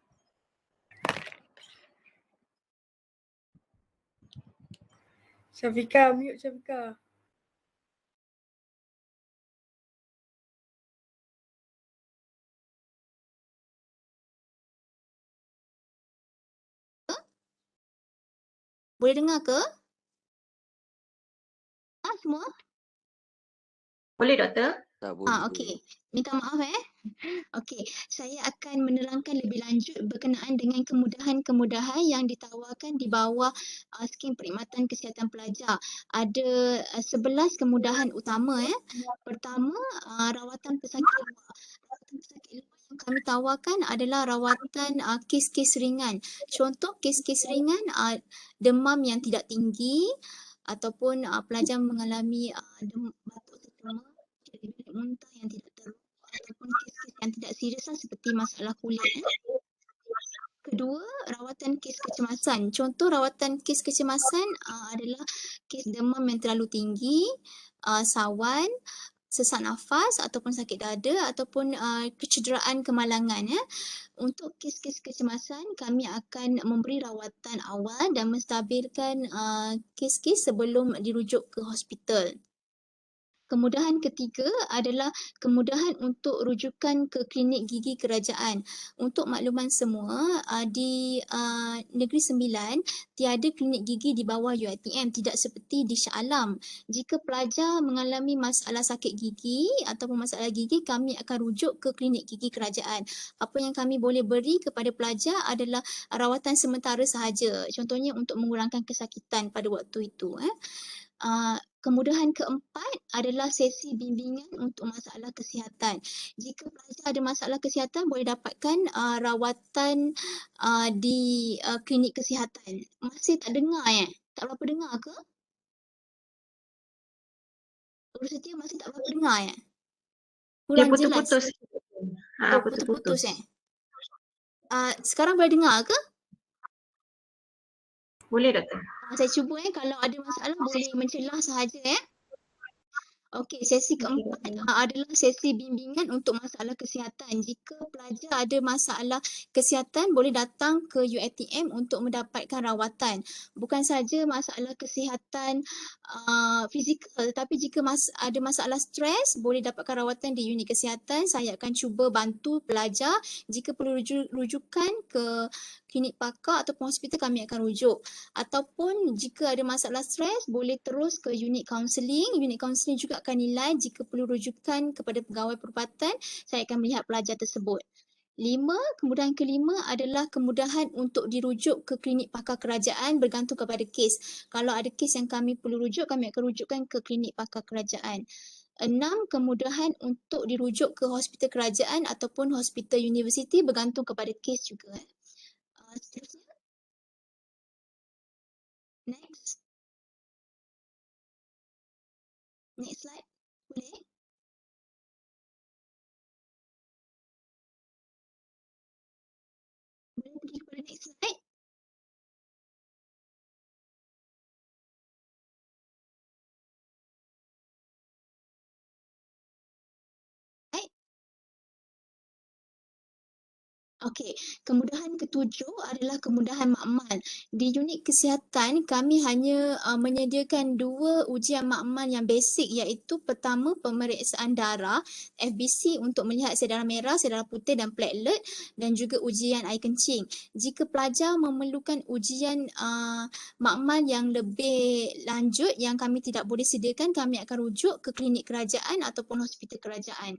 Syafika, mute Syafika. Boleh dengar ke? Semua? Boleh Doktor? Tak boleh. Okey. Minta maaf Okey, saya akan menerangkan lebih lanjut berkenaan dengan kemudahan-kemudahan yang ditawarkan di bawah skim perkhidmatan kesihatan pelajar. Ada 11 kemudahan utama Pertama, rawatan pesakit luar. Rawatan pesakit luar yang kami tawarkan adalah rawatan kes-kes ringan. Contoh kes-kes ringan, demam yang tidak tinggi ataupun pelajar mengalami batuk tercema, bilik muntah yang tidak teruk ataupun kes-kes yang tidak serius seperti masalah kulit. Kedua, rawatan kes kecemasan. Contoh rawatan kes kecemasan adalah kes demam yang terlalu tinggi, sawan, sesak nafas ataupun sakit dada ataupun kecederaan kemalangan. Untuk kes-kes kecemasan, kami akan memberi rawatan awal dan menstabilkan kes-kes sebelum dirujuk ke hospital. Kemudahan ketiga adalah kemudahan untuk rujukan ke klinik gigi kerajaan. Untuk makluman semua, di Negeri Sembilan tiada klinik gigi di bawah UiTM, tidak seperti di Shah Alam. Jika pelajar mengalami masalah sakit gigi ataupun masalah gigi, kami akan rujuk ke klinik gigi kerajaan. Apa yang kami boleh beri kepada pelajar adalah rawatan sementara sahaja. Contohnya untuk mengurangkan kesakitan pada waktu itu. Kemudahan keempat adalah sesi bimbingan untuk masalah kesihatan. Jika pelajar ada masalah kesihatan, boleh dapatkan rawatan di klinik kesihatan. Masih tak dengar Tak berapa dengar ke? Guru Setia masih tak berapa dengar Dia Kurang jelas. putus-putus. Putus-putus sekarang boleh dengar ke? Boleh Doktor. Saya cuba kalau ada masalah boleh mencelah sahaja Okey, sesi keempat adalah sesi bimbingan untuk masalah kesihatan. Jika pelajar ada masalah kesihatan, boleh datang ke UiTM untuk mendapatkan rawatan. Bukan saja masalah kesihatan fizikal, tetapi jika ada masalah stres, boleh dapatkan rawatan di unit kesihatan. Saya akan cuba bantu pelajar. Jika perlu rujukan ke klinik pakar ataupun hospital, kami akan rujuk. Ataupun jika ada masalah stres, boleh terus ke unit kaunseling. Unit kaunseling juga akan nilai jika perlu rujukan kepada pegawai perubatan, saya akan melihat pelajar tersebut. Kemudahan kelima adalah kemudahan untuk dirujuk ke klinik pakar kerajaan bergantung kepada kes. Kalau ada kes yang kami perlu rujuk, kami akan rujukkan ke klinik pakar kerajaan. 6, kemudahan untuk dirujuk ke hospital kerajaan ataupun hospital universiti bergantung kepada kes juga. Seterusnya. Next. Next slide. Boleh? Boleh pergi kepada next slide? Okey, kemudahan ketujuh adalah kemudahan makmal. Di unit kesihatan, kami hanya menyediakan 2 ujian makmal yang basic, iaitu pertama pemeriksaan darah FBC untuk melihat sel darah merah, sel darah putih dan platelet, dan juga ujian air kencing. Jika pelajar memerlukan ujian makmal yang lebih lanjut yang kami tidak boleh sediakan, kami akan rujuk ke klinik kerajaan ataupun hospital kerajaan.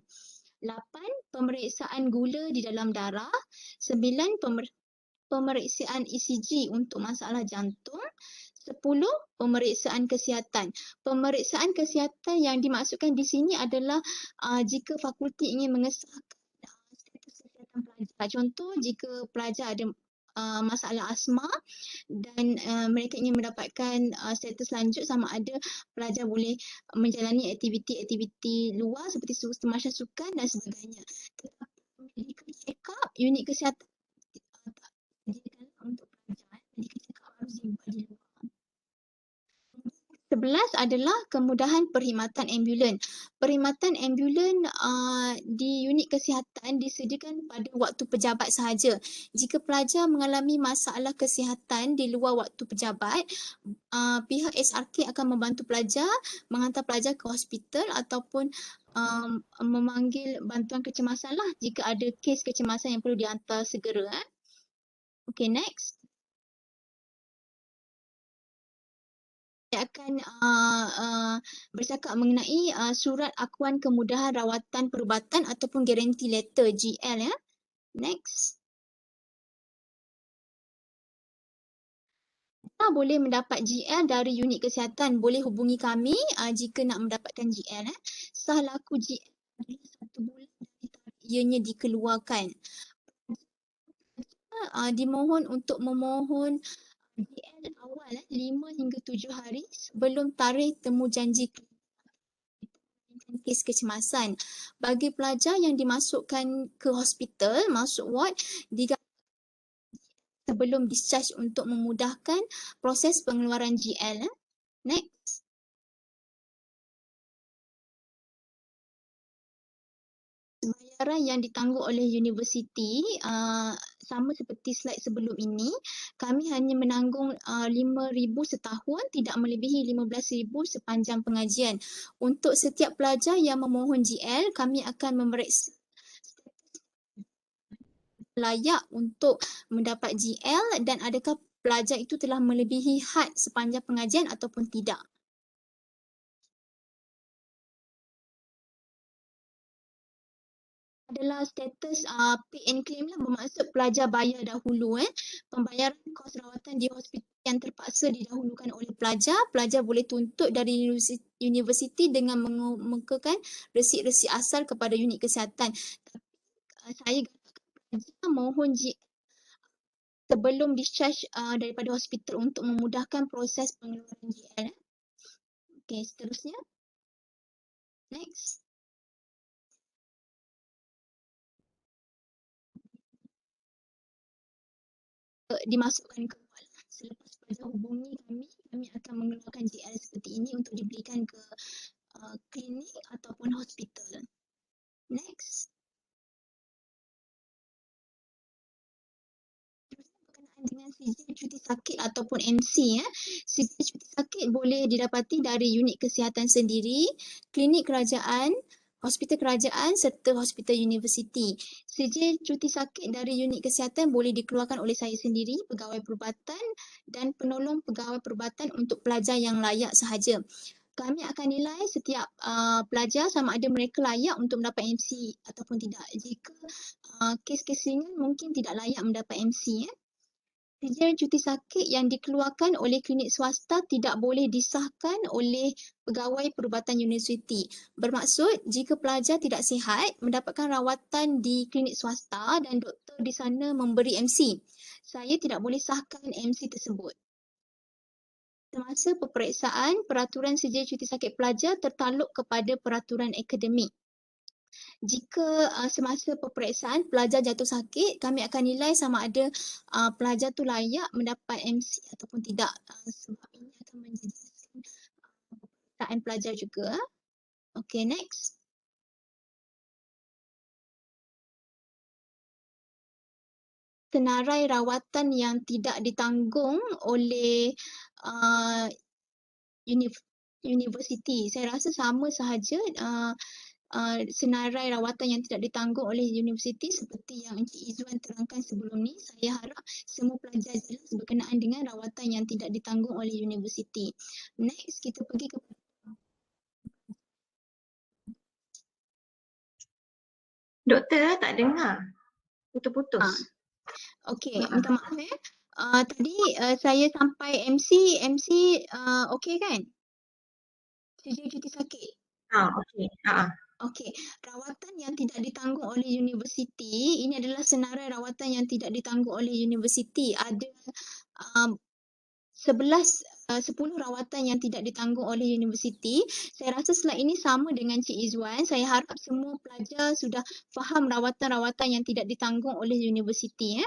8. Pemeriksaan gula di dalam darah. 9. Pemeriksaan ECG untuk masalah jantung. 10. Pemeriksaan kesihatan. Pemeriksaan kesihatan yang dimaksudkan di sini adalah jika fakulti ingin mengesahkan status kesihatan pelajar. Contoh, jika pelajar ada masalah asma dan mereka ingin mendapatkan status lanjut sama ada pelajar boleh menjalani aktiviti-aktiviti luar seperti semacam sukan dan sebagainya. Tetapi medical check-up, unit kesihatan tak disediakan untuk pelajar. Medical check-up harus dibuat di luar. 11 adalah kemudahan perkhidmatan ambulan. Perkhidmatan ambulan di unit kesihatan disediakan pada waktu pejabat sahaja. Jika pelajar mengalami masalah kesihatan di luar waktu pejabat, pihak SRK akan membantu pelajar, menghantar pelajar ke hospital ataupun memanggil bantuan kecemasan lah jika ada kes kecemasan yang perlu dihantar segera. Okay, next. Saya akan bercakap mengenai surat akuan kemudahan rawatan perubatan ataupun guarantee letter GL ya. Next. Kita boleh mendapat GL dari unit kesihatan. Boleh hubungi kami jika nak mendapatkan GL. Sah laku GL adalah 1 bulan dari tarikh ianya dikeluarkan. Dimohon untuk memohon GL awal 5 hingga 7 hari sebelum tarikh temu janji kes kecemasan. Bagi pelajar yang dimasukkan ke hospital, masuk ward, sebelum discharge untuk memudahkan proses pengeluaran GL. Next. Bayaran yang ditangguh oleh universiti sama seperti slide sebelum ini, kami hanya menanggung 5,000 setahun, tidak melebihi 15,000 sepanjang pengajian. Untuk setiap pelajar yang memohon GL, kami akan memeriksa layak untuk mendapat GL dan adakah pelajar itu telah melebihi had sepanjang pengajian ataupun tidak. Adalah status pay and claim lah, bermaksud pelajar bayar dahulu. Pembayaran kos rawatan di hospital yang terpaksa didahulukan oleh pelajar, pelajar boleh tuntut dari universiti dengan mengemukakan resit-resit asal kepada unit kesihatan. Tapi saya katakan mohon sebelum discharge daripada hospital untuk memudahkan proses pengeluaran GL. Okey, seterusnya. Next. Dimasukkan ke ward. Selepas pelajar hubungi kami akan mengeluarkan GL seperti ini untuk diberikan ke klinik ataupun hospital. Next. Berkenaan dengan sijil cuti sakit ataupun MC. Sijil cuti sakit boleh didapati dari unit kesihatan sendiri, klinik kerajaan, hospital kerajaan serta hospital universiti. Sijil cuti sakit dari unit kesihatan boleh dikeluarkan oleh saya sendiri, pegawai perubatan dan penolong pegawai perubatan untuk pelajar yang layak sahaja. Kami akan nilai setiap pelajar sama ada mereka layak untuk mendapat MC ataupun tidak. Jika kes-kes ringan mungkin tidak layak mendapat MC. Sijil cuti sakit yang dikeluarkan oleh klinik swasta tidak boleh disahkan oleh pegawai perubatan universiti. Bermaksud, jika pelajar tidak sihat, mendapatkan rawatan di klinik swasta dan doktor di sana memberi MC, saya tidak boleh sahkan MC tersebut. Semasa peperiksaan, peraturan sijil cuti sakit pelajar tertakluk kepada peraturan akademik. Jika semasa peperiksaan pelajar jatuh sakit, kami akan nilai sama ada pelajar tu layak mendapat MC ataupun tidak. Sebab ini akan menjejaskan peperiksaan pelajar juga. Okay, next. senarai rawatan yang tidak ditanggung oleh universiti. Saya rasa sama sahaja senarai rawatan yang tidak ditanggung oleh universiti seperti yang Encik Izzuan terangkan sebelum ni. Saya harap semua pelajar jelas berkenaan dengan rawatan yang tidak ditanggung oleh universiti. Next, kita pergi ke Doktor tak dengar. Putus-putus. okey, minta maaf tadi saya sampai MC okey kan? Sejak cuti sakit. Okey. Okey, rawatan yang tidak ditanggung oleh universiti, ini adalah senarai rawatan yang tidak ditanggung oleh universiti. Ada 10 rawatan yang tidak ditanggung oleh universiti. Saya rasa slide ini sama dengan Cik Izzuan. Saya harap semua pelajar sudah faham rawatan-rawatan yang tidak ditanggung oleh universiti.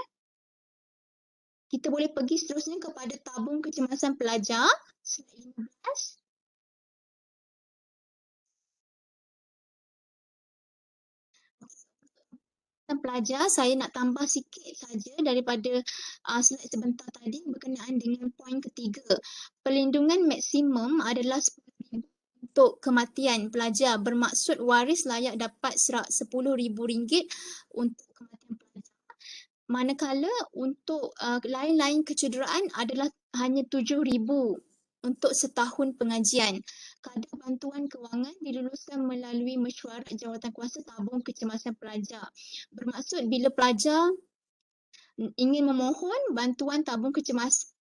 Kita boleh pergi seterusnya kepada tabung kecemasan pelajar. Slide 15. Pelajar, saya nak tambah sikit saja daripada slide sebentar tadi berkenaan dengan poin ketiga. Perlindungan maksimum adalah RM10,000 untuk kematian pelajar, bermaksud waris layak dapat RM10,000 untuk kematian pelajar. Manakala untuk lain-lain kecederaan adalah hanya RM7,000 untuk setahun pengajian. Kadar bantuan kewangan diluluskan melalui mesyuarat jawatankuasa tabung kecemasan pelajar. Bermaksud bila pelajar ingin memohon bantuan tabung kecemasan,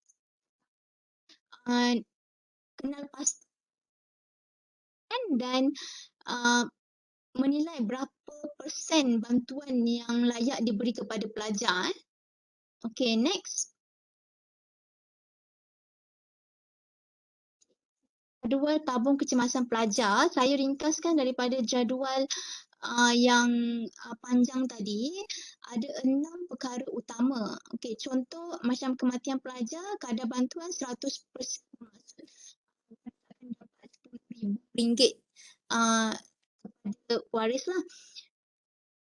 kenal pasti dan menilai berapa persen bantuan yang layak diberi kepada pelajar. Okay, next. Jadual tabung kecemasan pelajar, saya ringkaskan daripada jadual yang panjang tadi. Ada 6 perkara utama. Okey, contoh macam kematian pelajar, kadar bantuan 100%, maksud akan dapat RM10,000 kepada waris lah.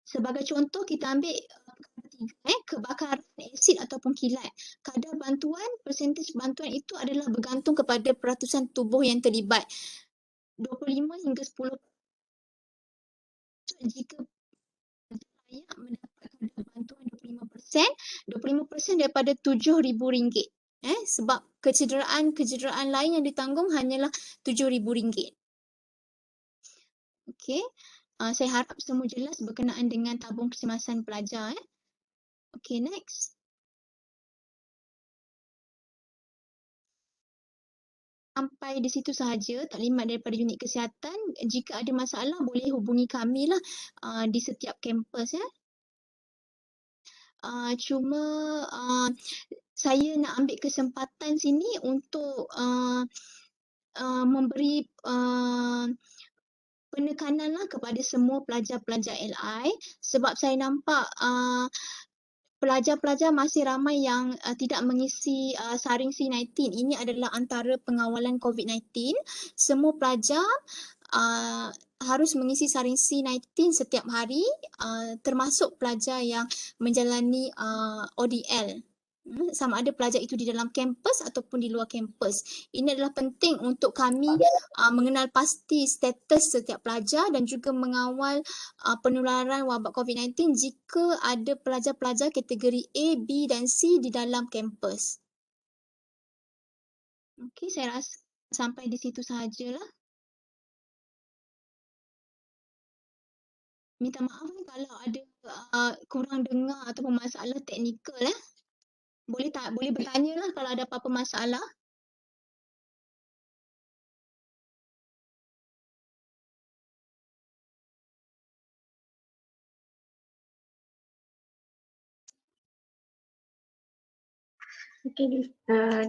Sebagai contoh kita ambil kebakaran asid ataupun kilat. Kadar bantuan, persentage bantuan itu adalah bergantung kepada peratusan tubuh yang terlibat. 25 hingga 10%. Jika layak mendapat kadar bantuan 25% daripada RM7,000. Sebab kecederaan lain yang ditanggung hanyalah RM7,000. Okey. Saya harap semua jelas berkenaan dengan tabung kecemasan pelajar. Okey, next. Sampai di situ sahaja taklimat daripada unit kesihatan. Jika ada masalah boleh hubungi kami lah di setiap kampus cuma saya nak ambil kesempatan sini untuk memberi penekanan lah kepada semua pelajar-pelajar LI, sebab saya nampak pelajar-pelajar masih ramai yang tidak mengisi saring C19. Ini adalah antara pengawalan COVID-19. Semua pelajar harus mengisi saring C19 setiap hari, termasuk pelajar yang menjalani ODL. Sama ada pelajar itu di dalam kampus ataupun di luar kampus. Ini adalah penting untuk kami mengenal pasti status setiap pelajar dan juga mengawal penularan wabak COVID-19 jika ada pelajar-pelajar kategori A, B dan C di dalam kampus. Okey, saya rasa sampai di situ sahajalah. Minta maaf kalau ada kurang dengar ataupun masalah teknikal. Boleh bertanya lah kalau ada apa-apa masalah. Okey,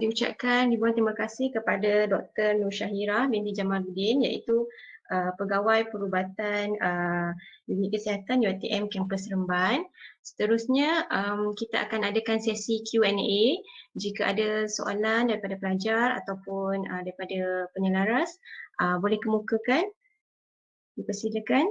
diucapkan ribuan terima kasih kepada Dr. Nur Syahira binti Jamaluddin, iaitu Pegawai Perubatan Unit Kesihatan UiTM Kampus Seremban. Seterusnya kita akan adakan sesi Q&A. Jika ada soalan daripada pelajar ataupun daripada penyelaras, boleh kemukakan. Dipersilakan.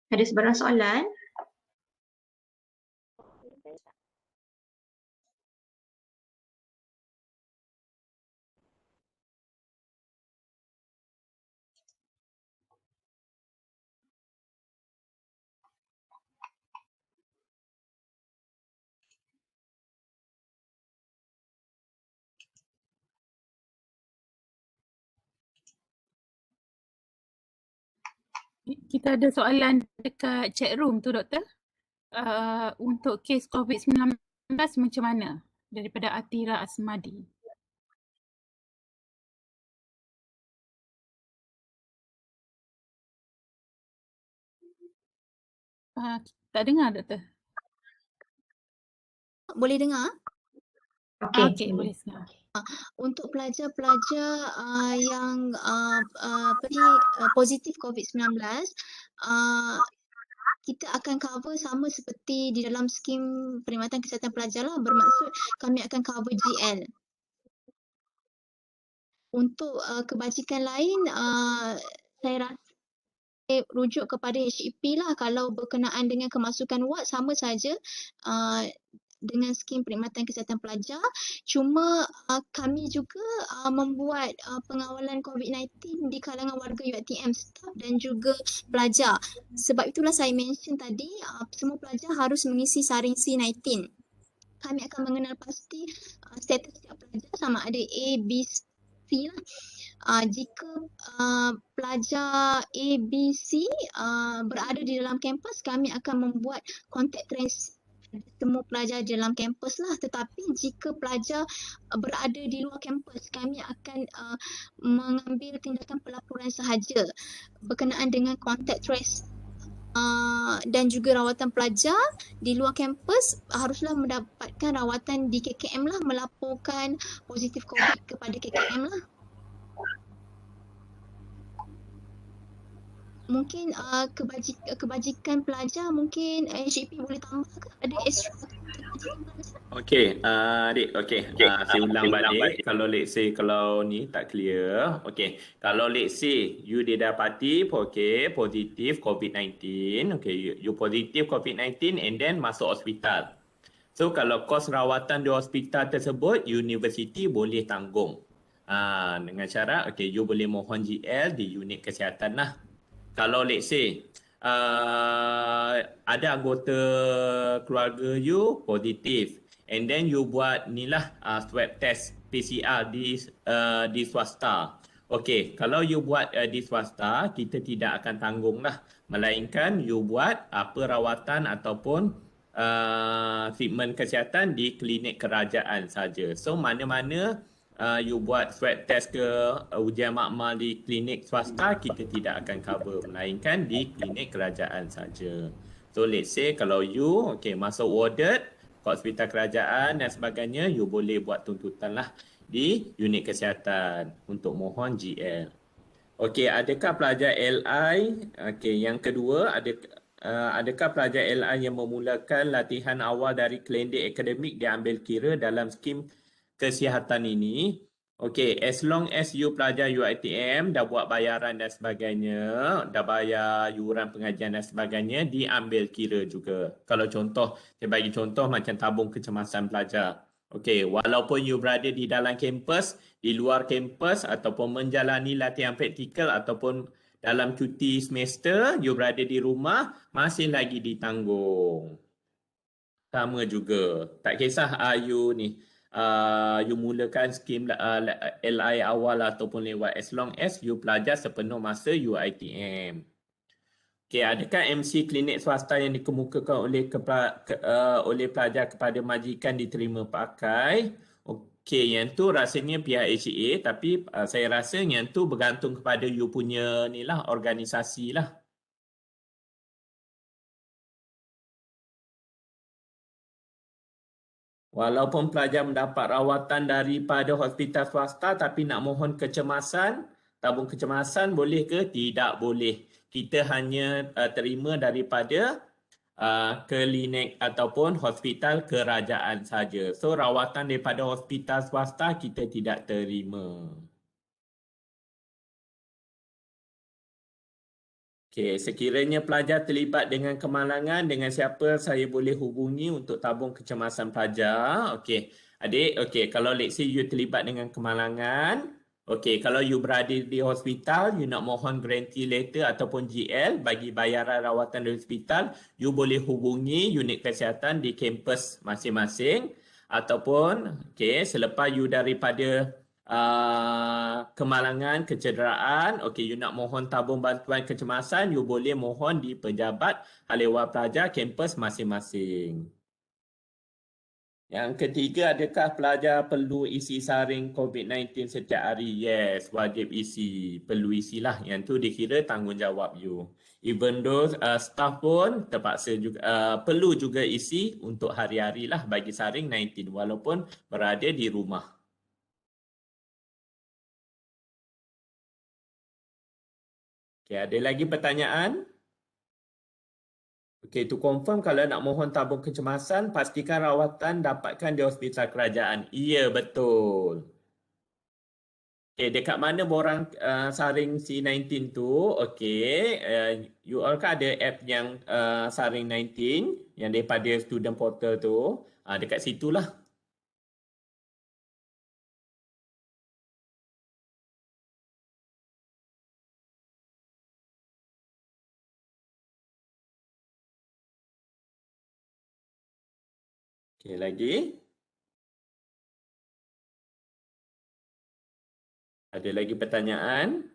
Ada sebarang soalan? Kita ada soalan dekat chat room tu, Doktor. Untuk kes COVID-19 macam mana? Daripada Atira Asmadi. Tak dengar, Doktor. Boleh dengar? Okey, boleh dengar. Untuk pelajar-pelajar yang positif COVID-19, kita akan cover sama seperti di dalam skim perkhidmatan kesihatan pelajar lah. Bermaksud kami akan cover GL. Untuk kebajikan lain, saya rasa rujuk kepada HEP lah. Kalau berkenaan dengan kemasukan wad, sama saja dengan skim perkhidmatan kesihatan pelajar. Cuma kami juga membuat pengawalan COVID-19 di kalangan warga UiTM, staf dan juga pelajar. Sebab itulah saya mention tadi, semua pelajar harus mengisi saring C19. Kami akan mengenal pasti status setiap pelajar sama ada A, B, C lah. Jika pelajar A, B, C berada di dalam kampus, kami akan membuat contact tracing semua pelajar di dalam kampus lah. Tetapi jika pelajar berada di luar kampus, kami akan mengambil tindakan pelaporan sahaja berkenaan dengan contact trace dan juga rawatan pelajar di luar kampus haruslah mendapatkan rawatan di KKM lah, melaporkan positif COVID kepada KKM lah. Mungkin kebajikan pelajar mungkin HEP boleh tambah ke? Ada extra kebajikan pelajar? Okey, Adik, okey. Saya ulang balik kalau let's say kalau ni tak clear. Okey, kalau let's say you didapati positif COVID-19, okey, you positif COVID-19 and then masuk hospital. So kalau kos rawatan di hospital tersebut, universiti boleh tanggung. Dengan syarat okey, you boleh mohon GL di unit kesihatan lah. Kalau let's say ada anggota keluarga you positif and then you buat ni lah swab test PCR di swasta. Okey, kalau you buat di swasta, kita tidak akan tanggung lah. Melainkan you buat apa rawatan ataupun treatment kesihatan di klinik kerajaan saja. So mana-mana you buat swab test ke ujian makmal di klinik swasta, kita tidak akan cover, melainkan di klinik kerajaan saja. So let's say kalau you masuk warded ke hospital kerajaan dan sebagainya, you boleh buat tuntutan lah di unit kesihatan untuk mohon GL. Okey, adakah pelajar LI? Okey, yang kedua, adakah pelajar LI yang memulakan latihan awal dari kalender akademik diambil kira dalam skim kesihatan ini? Okey, as long as you pelajar UiTM dah buat bayaran dan sebagainya, dah bayar yuran pengajian dan sebagainya, diambil kira juga. Kalau contoh, saya bagi contoh macam tabung kecemasan pelajar. Okey, walaupun you berada di dalam kampus, di luar kampus ataupun menjalani latihan praktikal ataupun dalam cuti semester, you berada di rumah, masih lagi ditanggung. Sama juga. Tak kisah you ni, you mulakan skim LI awal ataupun lewat, as long as you pelajar sepenuh masa UiTM. Okey, adakah MC klinik swasta yang dikemukakan oleh pelajar kepada majikan diterima pakai? Okey, yang tu rasanya pihak HA, tapi saya rasa yang tu bergantung kepada you punya ni lah, organisasi lah. Walaupun pelajar mendapat rawatan daripada hospital swasta tapi nak mohon kecemasan, tabung kecemasan boleh ke? Tidak boleh. Kita hanya terima daripada klinik ataupun hospital kerajaan saja. So rawatan daripada hospital swasta kita tidak terima. Okey, sekiranya pelajar terlibat dengan kemalangan, dengan siapa saya boleh hubungi untuk tabung kecemasan pelajar? Okey, adik, okey, kalau let's say you terlibat dengan kemalangan, okey, kalau you berada di hospital, you nak mohon guarantee letter ataupun GL bagi bayaran rawatan di hospital, you boleh hubungi unit kesihatan di kampus masing-masing ataupun okey, selepas you daripada kemalangan, kecederaan, okey, you nak mohon tabung bantuan kecemasan, you boleh mohon di pejabat hal ehwal pelajar kampus masing-masing. Yang ketiga, adakah pelajar perlu isi saring COVID-19 setiap hari? Yes, wajib isi. Perlu isilah. Yang tu dikira tanggungjawab you. Even though staff pun terpaksa juga, perlu juga isi untuk hari-hari lah bagi saring 19 walaupun berada di rumah. Okay, ada lagi pertanyaan? Okey, to confirm kalau nak mohon tabung kecemasan, pastikan rawatan dapatkan di hospital kerajaan. Ya, betul. Okey, dekat mana borang saring C19 tu? Okey, you all kan ada app yang saring 19 yang daripada student portal tu. Dekat situlah. Okey, lagi. Ada lagi pertanyaan?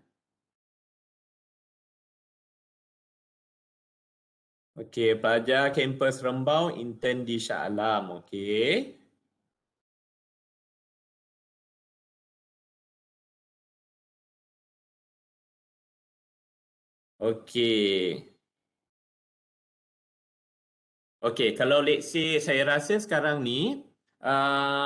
Okey, pelajar kampus Rembau intern di Shah Alam. Okey. Okey. Okey, kalau let's say saya rasa sekarang ni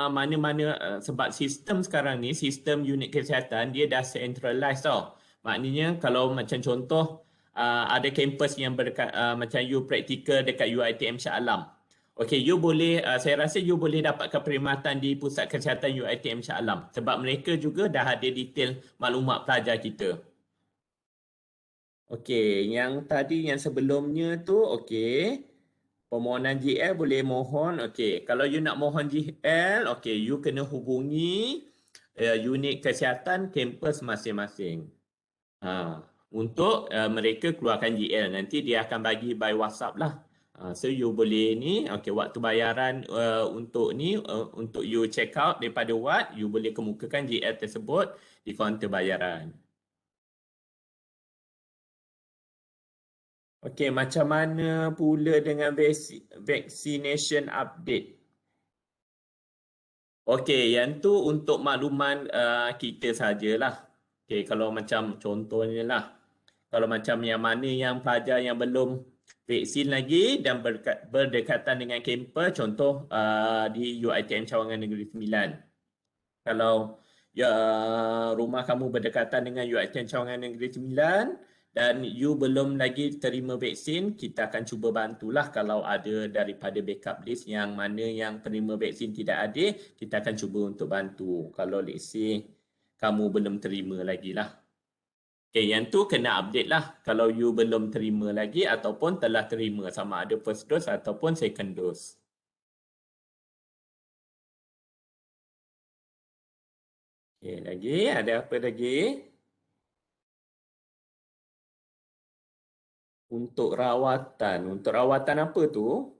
mana-mana sebab sistem sekarang ni, sistem unit kesihatan dia dah centralized tau. Maknanya kalau macam contoh ada kampus yang berdekat macam you praktikal dekat UiTM Shah Alam. Okey, you boleh saya rasa you boleh dapatkan perkhidmatan di pusat kesihatan UiTM Shah Alam sebab mereka juga dah ada detail maklumat pelajar kita. Okey, yang tadi yang sebelumnya tu okey. Permohonan GL boleh mohon. Okey, kalau you nak mohon GL, okey, you kena hubungi unit kesihatan kampus masing-masing. Untuk mereka keluarkan GL. Nanti dia akan bagi by WhatsApp lah. So you boleh ni, okey, waktu bayaran untuk ni untuk you check out daripada ward, you boleh kemukakan GL tersebut di kaunter bayaran. Okey, macam mana pula dengan vaccination update? Okey, yang tu untuk makluman kita sajalah. Okey, kalau macam contohnya lah. Kalau macam yang mana yang pelajar yang belum vaksin lagi dan berdekatan dengan kampus, contoh di UiTM Cawangan Negeri Sembilan. Kalau rumah kamu berdekatan dengan UiTM Cawangan Negeri Sembilan, dan you belum lagi terima vaksin, kita akan cuba bantulah kalau ada daripada backup list yang mana yang penerima vaksin tidak ada, kita akan cuba untuk bantu. Kalau let's say kamu belum terima lagi lah. Okay, yang tu kena update lah kalau you belum terima lagi ataupun telah terima sama ada first dose ataupun second dose. Okay, lagi ada apa lagi? Untuk rawatan apa tu?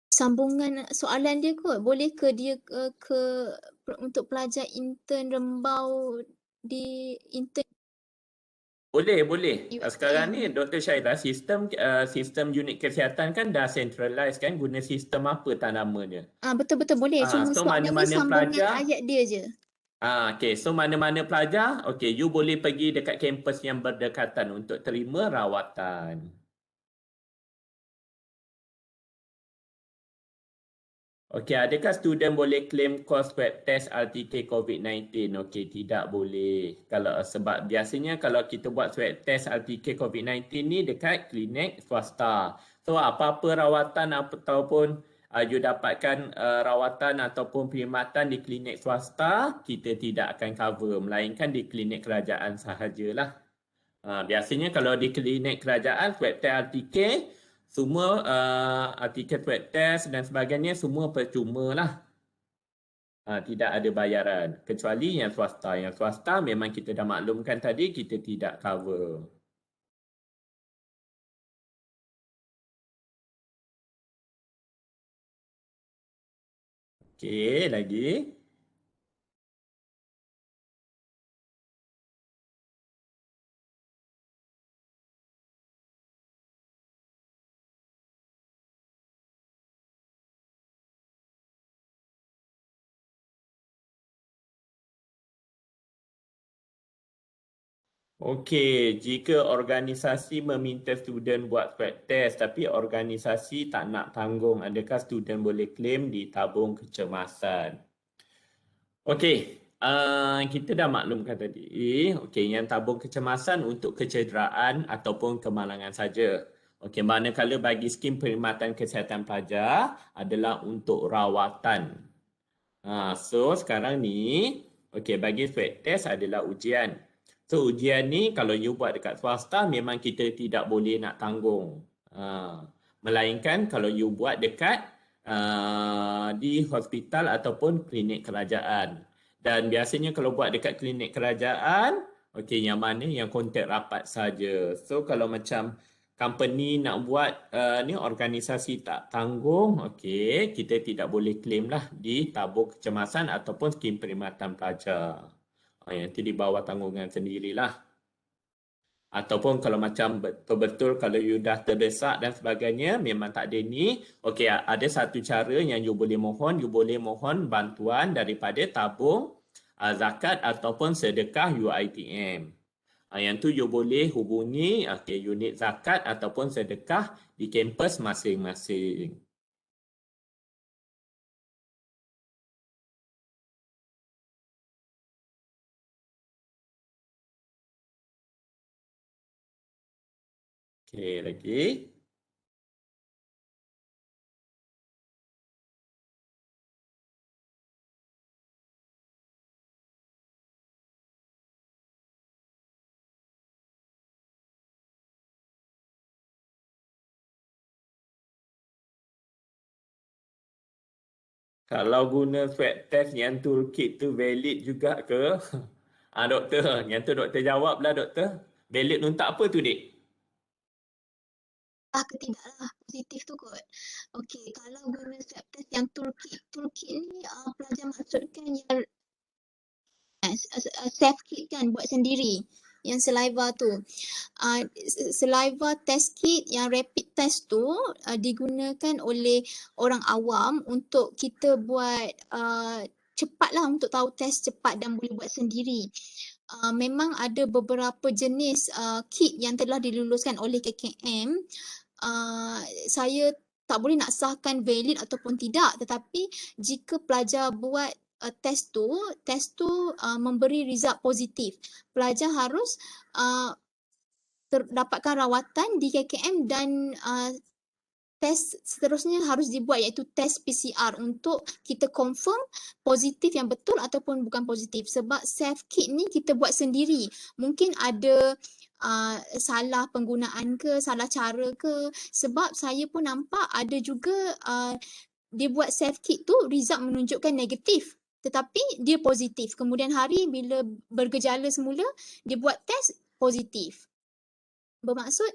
Sambungan soalan dia kot, boleh ke dia untuk pelajar intern Rembau di intern? Boleh. Sekarang ni Dr. Syairah, sistem unit kesihatan kan dah centralized kan, guna sistem apa tak namanya? Betul boleh. Cuma so soalan ni sambungan ayat dia je. Okay, so mana-mana pelajar, okay, you boleh pergi dekat kampus yang berdekatan untuk terima rawatan. Okey, adakah student boleh claim kos swab test RTK COVID-19? Okey, tidak boleh. Sebab biasanya kalau kita buat swab test RTK COVID-19 ni dekat klinik swasta. So apa-apa rawatan ataupun you dapatkan rawatan ataupun perkhidmatan di klinik swasta, kita tidak akan cover, melainkan di klinik kerajaan sahajalah. Biasanya kalau di klinik kerajaan, swab test RTK, semua artikel swab test dan sebagainya semua percuma lah. Tidak ada bayaran. Kecuali yang swasta. Yang swasta memang kita dah maklumkan tadi, kita tidak cover. Okey, lagi. Okey, jika organisasi meminta student buat swab test tapi organisasi tak nak tanggung, adakah student boleh claim di tabung kecemasan? Okey, kita dah maklumkan tadi. Okey, yang tabung kecemasan untuk kecederaan ataupun kemalangan saja. Okey, manakala bagi skim perkhidmatan kesihatan pelajar adalah untuk rawatan. So sekarang ni, okey, bagi swab test adalah ujian. So ujian ni kalau you buat dekat swasta memang kita tidak boleh nak tanggung. Melainkan kalau you buat dekat di hospital ataupun klinik kerajaan. Dan biasanya kalau buat dekat klinik kerajaan, okey, yang mana yang kontak rapat saja. So kalau macam company nak buat ni organisasi tak tanggung, okey, kita tidak boleh claim lah di tabung kecemasan ataupun skim perkhidmatan pelajar. Yang itu di bawah tanggungan sendirilah. Ataupun kalau macam betul-betul kalau you dah terdesak dan sebagainya, memang tak ada ni. Okey, ada satu cara yang you boleh mohon bantuan daripada tabung zakat ataupun sedekah UiTM. Yang tu you boleh hubungi unit zakat ataupun sedekah di kampus masing-masing. Okey, lagi. Kalau guna swab test yang toolkit tu valid juga ke? Doktor, yang tu doktor jawablah doktor. Valid untuk apa tu, Dik? Ke tidaklah positif tu kot. Okey, kalau guna swab test yang toolkit ni pelajar maksudkan yang self kit kan, buat sendiri yang saliva tu. Saliva test kit yang rapid test tu digunakan oleh orang awam untuk kita buat cepatlah untuk tahu test cepat dan boleh buat sendiri. Memang ada beberapa jenis kit yang telah diluluskan oleh KKM. Saya tak boleh nak sahkan valid ataupun tidak, tetapi jika pelajar buat test tu memberi result positif, pelajar harus dapatkan rawatan di KKM dan test seterusnya harus dibuat, iaitu test PCR untuk kita confirm positif yang betul ataupun bukan positif. Sebab self kit ni kita buat sendiri, mungkin ada salah penggunaan ke, salah cara ke. Sebab saya pun nampak ada juga dia buat self kit tu result menunjukkan negatif, tetapi dia positif. Kemudian hari bila bergejala semula, dia buat test positif. Bermaksud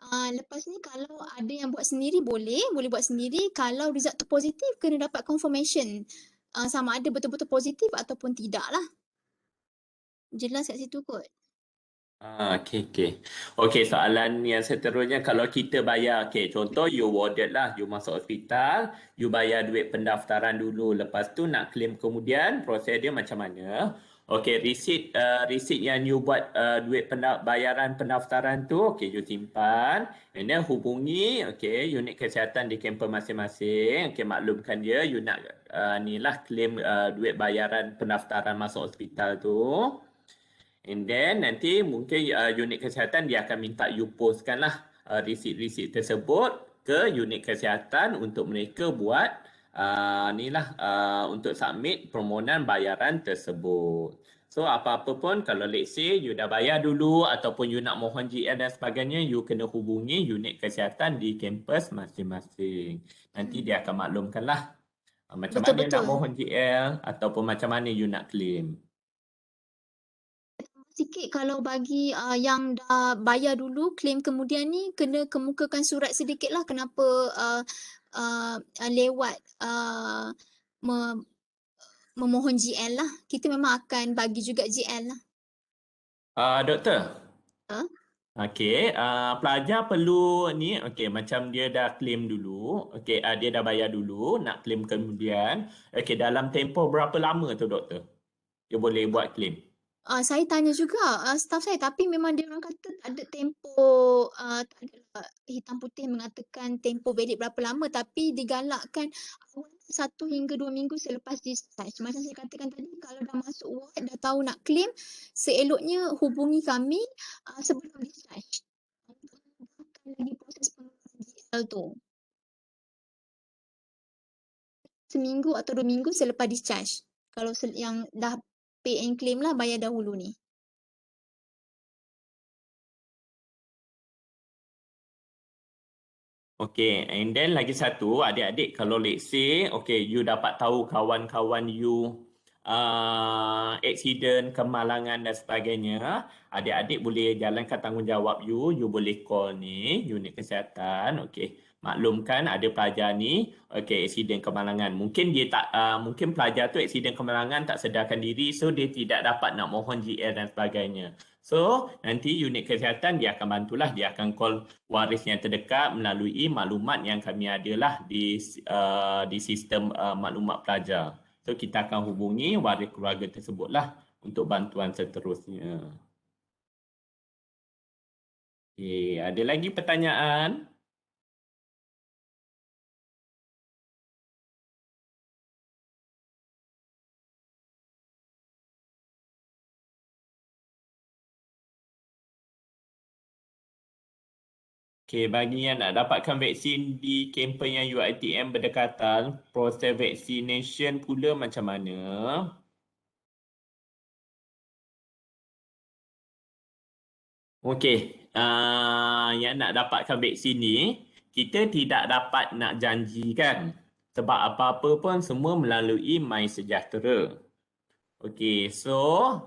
lepas ni kalau ada yang buat sendiri boleh buat sendiri. Kalau result tu positif, kena dapat confirmation sama ada betul-betul positif ataupun tidak lah. Jelas kat situ kot. Okey, soalan yang seterusnya, kalau kita bayar, contoh you warded lah, you masuk hospital, you bayar duit pendaftaran dulu, lepas tu nak claim kemudian, proses dia macam mana? Okey, receipt yang you buat duit bayaran pendaftaran tu, you simpan, and then hubungi unit kesihatan di kampus masing-masing, maklumkan dia you nak claim duit bayaran pendaftaran masuk hospital tu. And then nanti mungkin unit kesihatan dia akan minta you postkan lah receipt tersebut ke unit kesihatan untuk mereka buat untuk submit permohonan bayaran tersebut. So apa-apa pun kalau let's say you dah bayar dulu ataupun you nak mohon GL dan sebagainya, you kena hubungi unit kesihatan di kampus masing-masing. Nanti dia akan maklumkanlah macam mana nak Betul-betul. mohon GL ataupun macam mana you nak claim. Sikit kalau bagi yang dah bayar dulu, claim kemudian ni kena kemukakan surat sedikit lah kenapa lewat memohon GL lah. Kita memang akan bagi juga GL lah. Doktor. Okey, pelajar perlu ni, okey, macam dia dah claim dulu, okey, dia dah bayar dulu, nak claim kemudian, okey, dalam tempoh berapa lama tu doktor? Dia boleh buat claim. Saya tanya juga staff saya, tapi memang dia orang kata tak ada tempoh, tak ada hitam putih mengatakan tempoh valid berapa lama, tapi digalakkan 1 hingga 2 minggu selepas discharge. Macam saya katakan tadi, kalau dah masuk ward, dah tahu nak claim, seeloknya hubungi kami sebelum discharge untuk memudahkan lagi proses pengeluaran GL tu. Seminggu atau 2 minggu selepas discharge. Kalau yang dah pay and claim lah, bayar dahulu ni. Okay, and then lagi satu, adik-adik kalau let's say, okay, you dapat tahu kawan-kawan you accident, kemalangan dan sebagainya, adik-adik boleh jalankan tanggungjawab you boleh call ni, unit kesihatan, okay, maklumkan ada pelajar ni, okay, accident kemalangan. Mungkin dia tak, mungkin pelajar tu accident kemalangan tak sedarkan diri, so dia tidak dapat nak mohon GL dan sebagainya. So, nanti unit kesihatan dia akan bantulah, dia akan call waris yang terdekat melalui maklumat yang kami adalah di sistem maklumat pelajar. So, kita akan hubungi waris keluarga tersebutlah untuk bantuan seterusnya. Okay, ada lagi pertanyaan? Okay, bagi yang nak dapatkan vaksin di kempen yang UiTM berdekatan, proses vaccination pula macam mana? Okey, yang nak dapatkan vaksin ni, kita tidak dapat nak janjikan. Sebab apa-apa pun semua melalui MySejahtera. Okey, so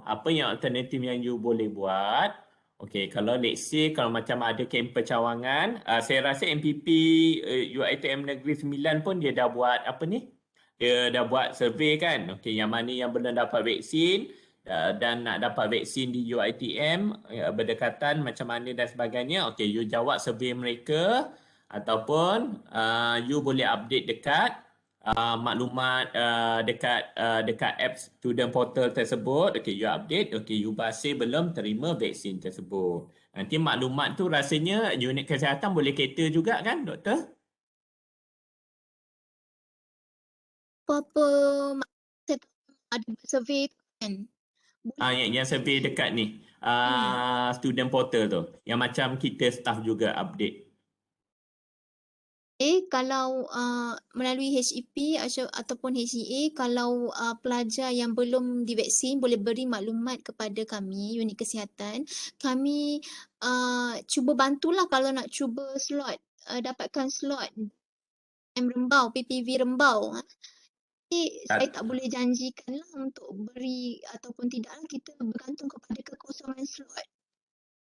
apa yang alternatif yang you boleh buat? Okey, kalau let's say kalau macam ada kempen cawangan, saya rasa MPP UiTM Negeri Sembilan pun dia dah buat apa ni? Dia dah buat survey kan? Okey, yang mana yang belum dapat vaksin dan nak dapat vaksin di UiTM berdekatan macam mana dan sebagainya. Okey, you jawab survey mereka ataupun you boleh update dekat maklumat dekat apps student portal tersebut. Okey, you update. Okey, you masih belum terima vaksin tersebut. Nanti maklumat tu rasanya unit kesihatan boleh cater juga kan, doktor? Apa saya ada survey tu kan? Yang survey dekat ni. Student portal tu. Yang macam kita staff juga update. Kalau melalui HEP ataupun HEA, kalau pelajar yang belum divaksin boleh beri maklumat kepada kami, unit kesihatan. Kami cuba bantulah kalau nak cuba slot, dapatkan slot Rembau, PPV Rembau. Jadi saya tak boleh janjikan lah untuk beri ataupun tidak. Kita bergantung kepada kekosongan slot.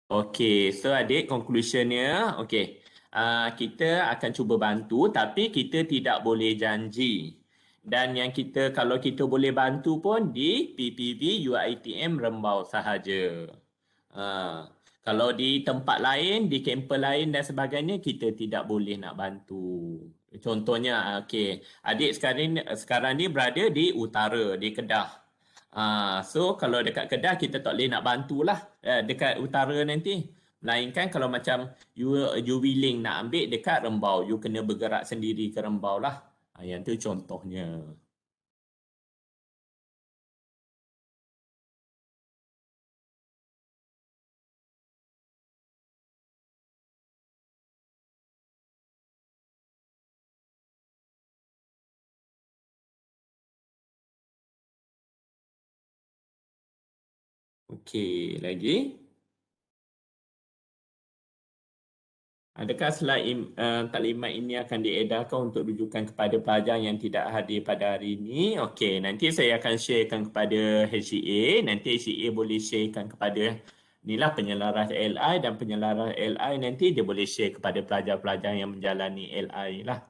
Okey, so adik conclusionnya, okey. Kita akan cuba bantu tapi kita tidak boleh janji. Dan yang kita kalau kita boleh bantu pun di PPV UiTM Rembau sahaja. Kalau di tempat lain, di kempen lain dan sebagainya kita tidak boleh nak bantu. Contohnya, okey, adik sekarang ni berada di utara, di Kedah. So kalau dekat Kedah kita tak boleh nak bantulah dekat utara nanti. Melainkan kalau macam you willing nak ambil dekat Rembau, you kena bergerak sendiri ke Rembau lah. Yang tu contohnya. Okey, lagi? Adakah taklimat ini akan diedarkan untuk rujukan kepada pelajar yang tidak hadir pada hari ini? Okey, nanti saya akan sharekan kepada HCA. Nanti HCA boleh sharekan kepada inilah penyelaras LI, dan penyelaras LI nanti dia boleh share kepada pelajar-pelajar yang menjalani LI lah.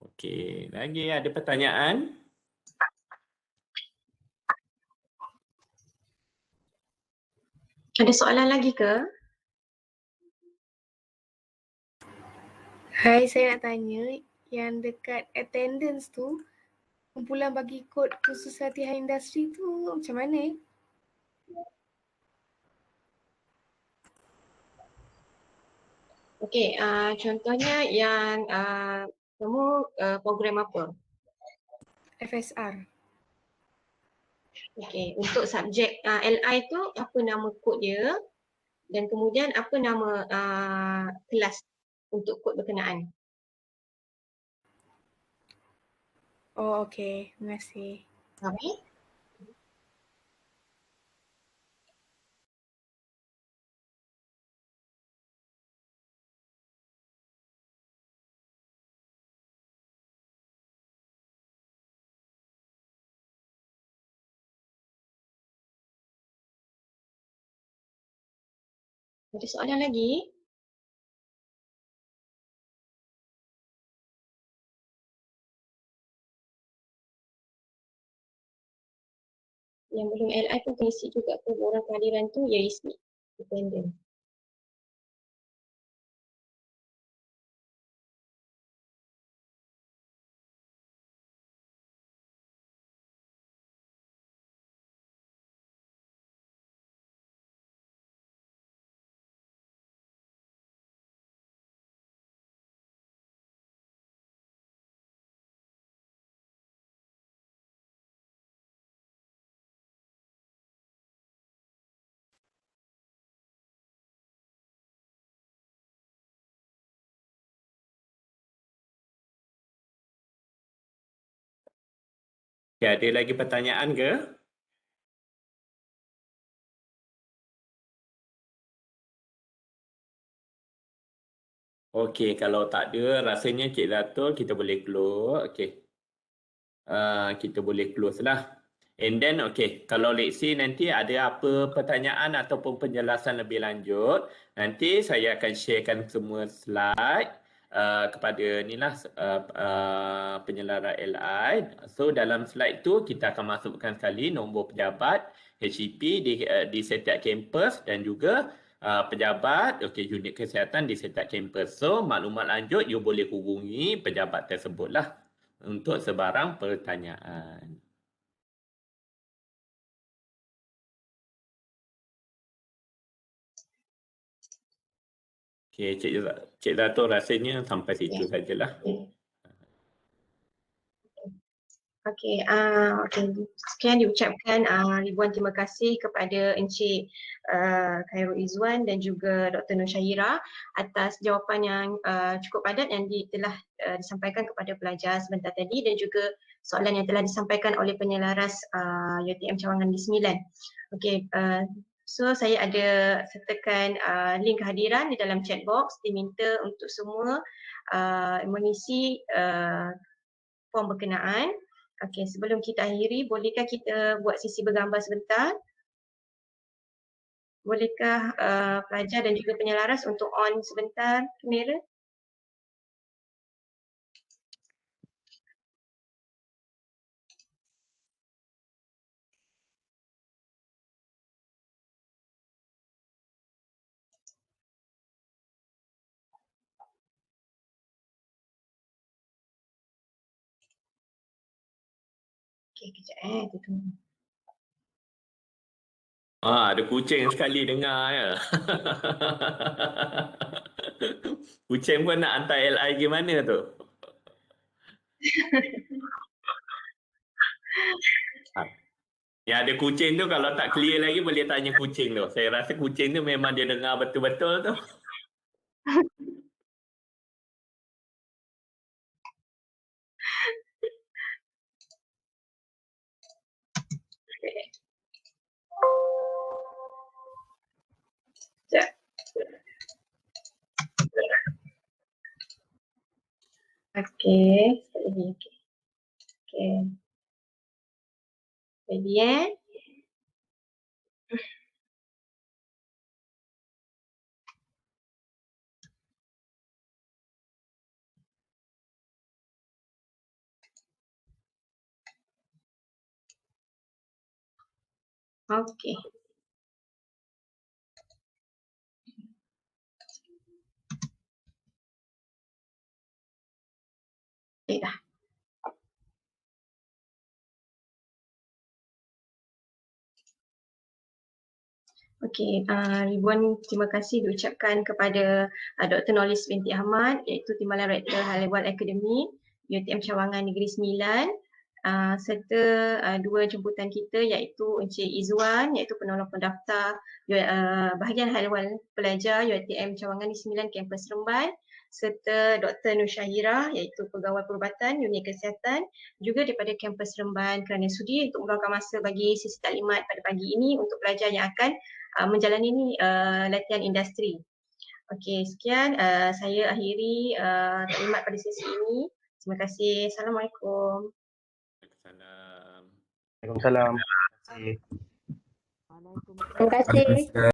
Okey, lagi ada pertanyaan? Ada soalan lagi ke? Hai, saya nak tanya yang dekat attendance tu, kumpulan bagi kod khusus latihan industri tu macam mana? Okey, contohnya yang kamu program apa? FSR. Okey, untuk subjek LI tu apa nama kod dia dan kemudian apa nama kelas untuk kod berkenaan. Oh, okey. Terima kasih. Okey. Ada soalan lagi? Yang belum LI pun isi juga ke borang kehadiran tu, ya isi dependent. Okay, ada lagi pertanyaan ke? Okey, kalau tak ada, rasanya Cik Datul kita boleh close. Okey. Kita boleh close lah. And then, okay, kalau let's say nanti ada apa pertanyaan ataupun penjelasan lebih lanjut, nanti saya akan sharekan semua slide kepada inilah penyelara LI. So, dalam slide tu kita akan masukkan sekali nombor pejabat HEP di setiap kampus dan juga pejabat unit kesihatan di setiap kampus. So, maklumat lanjut you boleh hubungi pejabat tersebut lah untuk sebarang pertanyaan. Okey, Cik Dato' rasanya sampai situ sajalah. Okey, sekian diucapkan ribuan terima kasih kepada Encik Khairul Izwan dan juga Dr. Nur Syahira atas jawapan yang cukup padat yang telah disampaikan kepada pelajar sebentar tadi dan juga soalan yang telah disampaikan oleh penyelaras UTM Cawangan di 9. Okey, so saya ada sertakan link kehadiran di dalam chat box. Diminta untuk semua mengisi form berkenaan. Okey, sebelum kita akhiri, bolehkah kita buat sesi bergambar sebentar? Bolehkah pelajar dan juga penyelaras untuk on sebentar kamera? Okey, kejap kita tunggu. Ada kucing sekali dengar ya. Kucing pun nak hantar LI gimana tu? Yang ada kucing tu kalau tak clear lagi boleh tanya kucing tu. Saya rasa kucing tu memang dia dengar betul-betul tu. Sekejap. Okey, sekejap lagi. Okey. Okey. Ready Okey. Okey dah. Okey, ribuan terima kasih diucapkan kepada Dr. Nolis binti Ahmad iaitu Timbalan Rektor Hal Ehwal Akademi UiTM Cawangan Negeri Sembilan, serta dua jemputan kita iaitu Encik Izzuan iaitu penolong pendaftar bahagian Hal Ehwal Pelajar UiTM Cawangan Negeri Sembilan Kampus Seremban, serta Dr. Nur Syahirah iaitu Pegawai Perubatan Unit Kesihatan juga daripada Kampus Seremban kerana sudi untuk meluangkan masa bagi sesi taklimat pada pagi ini untuk pelajar yang akan menjalani ni latihan industri. Okey, sekian saya akhiri taklimat pada sesi ini. Terima kasih. Assalamualaikum. Waalaikumsalam. Waalaikumsalam. Terima kasih.